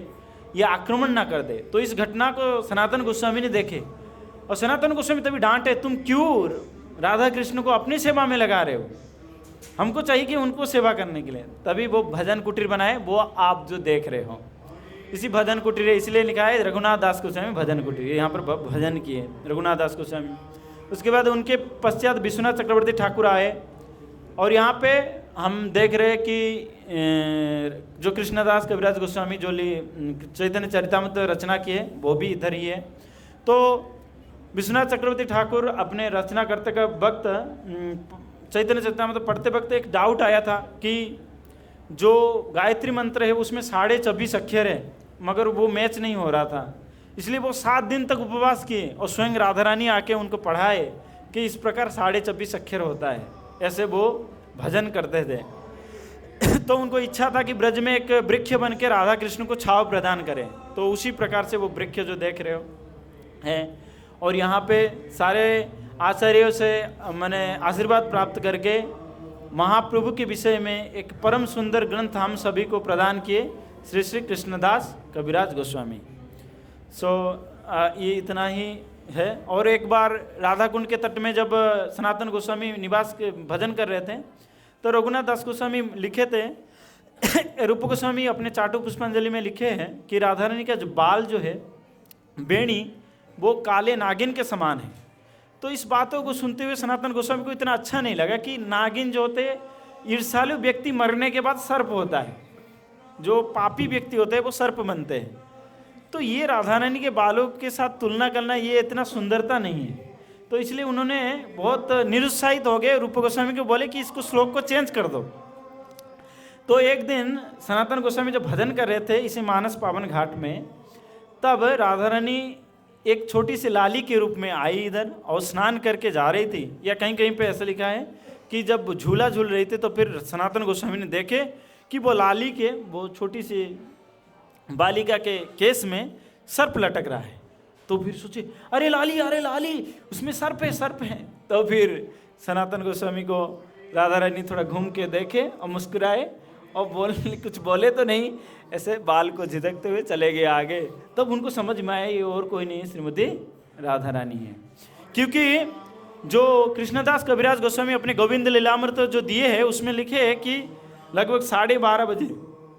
ये आक्रमण ना कर दे। तो इस घटना को सनातन गोस्वामी ने देखे, और सनातन गोस्वामी तभी डांटे, तुम क्यों राधा कृष्ण को अपनी सेवा में लगा रहे हो, हमको चाहिए कि उनको सेवा करने के लिए। तभी वो भजन कुटीर बनाए, वो आप जो देख रहे हो इसी भजन कुटीर, इसलिए लिखा है रघुनाथ दास गोस्वामी भजन कुटीर, यहाँ पर भजन किए रघुनाथ दास गोस्वामी। उसके बाद उनके पश्चात विश्वनाथ चक्रवर्ती ठाकुर आए, और यहाँ पे हम देख रहे कि जो कृष्णदास कविराज गोस्वामी जो चैतन्य चरितामृत रचना की है वो भी इधर ही है। तो विश्वनाथ चक्रवर्ती ठाकुर अपने रचना करते का वक्त चैतन्य चरितामृत पढ़ते वक्त एक डाउट आया था कि जो गायत्री मंत्र है उसमें 24.5 अक्षर है, मगर वो मैच नहीं हो रहा था। इसलिए वो 7 दिन तक उपवास किए और स्वयं राधा रानी आके उनको पढ़ाए कि इस प्रकार 24.5 अक्षर होता है, ऐसे वो भजन करते थे। तो उनको इच्छा था कि ब्रज में एक वृक्ष बन के राधा कृष्ण को छाव प्रदान करें, तो उसी प्रकार से वो वृक्ष जो देख रहे हो है। और यहाँ पे सारे आचार्यों से मैंने आशीर्वाद प्राप्त करके महाप्रभु के विषय में एक परम सुंदर ग्रंथ हम सभी को प्रदान किए, श्री श्री कृष्णदास कविराज गोस्वामी। ये इतना ही है। और एक बार राधा कुंड के तट में जब सनातन गोस्वामी निवास के भजन कर रहे थे, तो रघुनाथ दास गोस्वामी लिखे थे रूप गोस्वामी अपने चाटू पुष्पांजलि में लिखे हैं कि राधा रानी का जो बाल जो है बेणी वो काले नागिन के समान है। तो इस बातों को सुनते हुए सनातन गोस्वामी को इतना अच्छा नहीं लगा कि नागिन जो होते ईर्ष्यालु व्यक्ति मरने के बाद सर्प होता है, जो पापी व्यक्ति होते हैं वो सर्प बनते हैं। तो ये राधा रानी के बालों के साथ तुलना करना ये इतना सुंदरता नहीं है। तो इसलिए उन्होंने बहुत निरुत्साहित हो गए, रूप गोस्वामी को बोले कि इसको श्लोक को चेंज कर दो। तो एक दिन सनातन गोस्वामी जब भजन कर रहे थे इसी मानस पावन घाट में, तब राधा रानी एक छोटी सी लाली के रूप में आई इधर और स्नान करके जा रही थी, या कहीं कहीं पे ऐसा लिखा है कि जब झूला झूल रही थी तो फिर सनातन गोस्वामी ने देखे कि वो लाली के, वो छोटी सी बालिका के केस में सर्प लटक रहा है। तो फिर सोचे अरे लाली उसमें सर्प है। तो फिर सनातन गोस्वामी को राधा रानी थोड़ा घूम के देखे और मुस्कुराए और कुछ बोले तो नहीं, ऐसे बाल को झिझकते हुए चले गए आगे। तब उनको समझ में आया ये और कोई नहीं श्रीमती राधा रानी है। क्योंकि जो कृष्णदास कविराज गोस्वामी अपने गोविंद लीलामृत जो दिए है उसमें लिखे है कि लगभग 12:30 बजे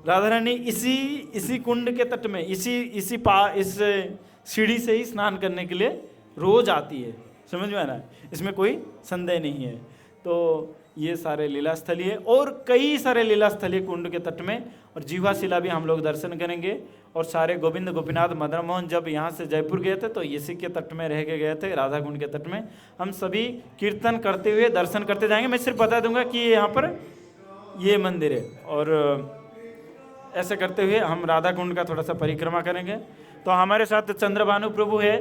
राधा रानी इसी कुंड के तट में इस सीढ़ी से ही स्नान करने के लिए रोज आती है। समझ में आ रहा है, इसमें कोई संदेह नहीं है। तो ये सारे लीला स्थली है और कई सारे लीला स्थली कुंड के तट में, और जीवा शिला भी हम लोग दर्शन करेंगे। और सारे गोविंद गोपीनाथ मदन मोहन जब यहाँ से जयपुर गए थे तो इसी के तट में रह के गए थे, राधा कुंड के तट में। हम सभी कीर्तन करते हुए दर्शन करते जाएंगे। मैं सिर्फ बता दूंगा कि यहाँ पर ये मंदिर है, और ऐसे करते हुए हम राधा कुंड का थोड़ा सा परिक्रमा करेंगे। तो हमारे साथ चंद्रभानु प्रभु है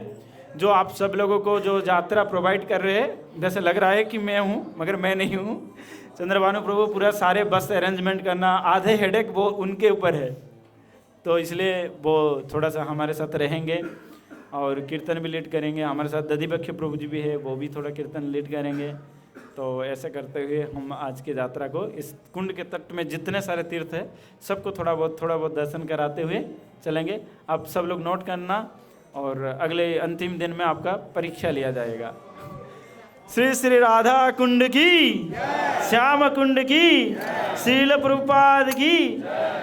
जो आप सब लोगों को जो यात्रा प्रोवाइड कर रहे हैं। जैसे लग रहा है कि मैं हूँ मगर मैं नहीं हूँ। चंद्रभानु प्रभु पूरा सारे बस अरेंजमेंट करना, आधे हेडेक वो उनके ऊपर है। तो इसलिए वो थोड़ा सा हमारे साथ रहेंगे और कीर्तन भी लीड करेंगे। हमारे साथ दधिभक्ष्य प्रभु जी भी है, वो भी थोड़ा कीर्तन लीड करेंगे। तो ऐसे करते हुए हम आज की यात्रा को इस कुंड के तट में जितने सारे तीर्थ है सबको थोड़ा बहुत दर्शन कराते हुए चलेंगे। आप सब लोग नोट करना, और अगले अंतिम दिन में आपका परीक्षा लिया जाएगा। श्री श्री राधा कुंड की, श्याम कुंड की, श्रील प्रभुपाद की,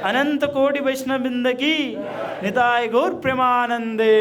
अनंत कोटि वैष्णव बिंद की, निताय गौर प्रेमानंदे।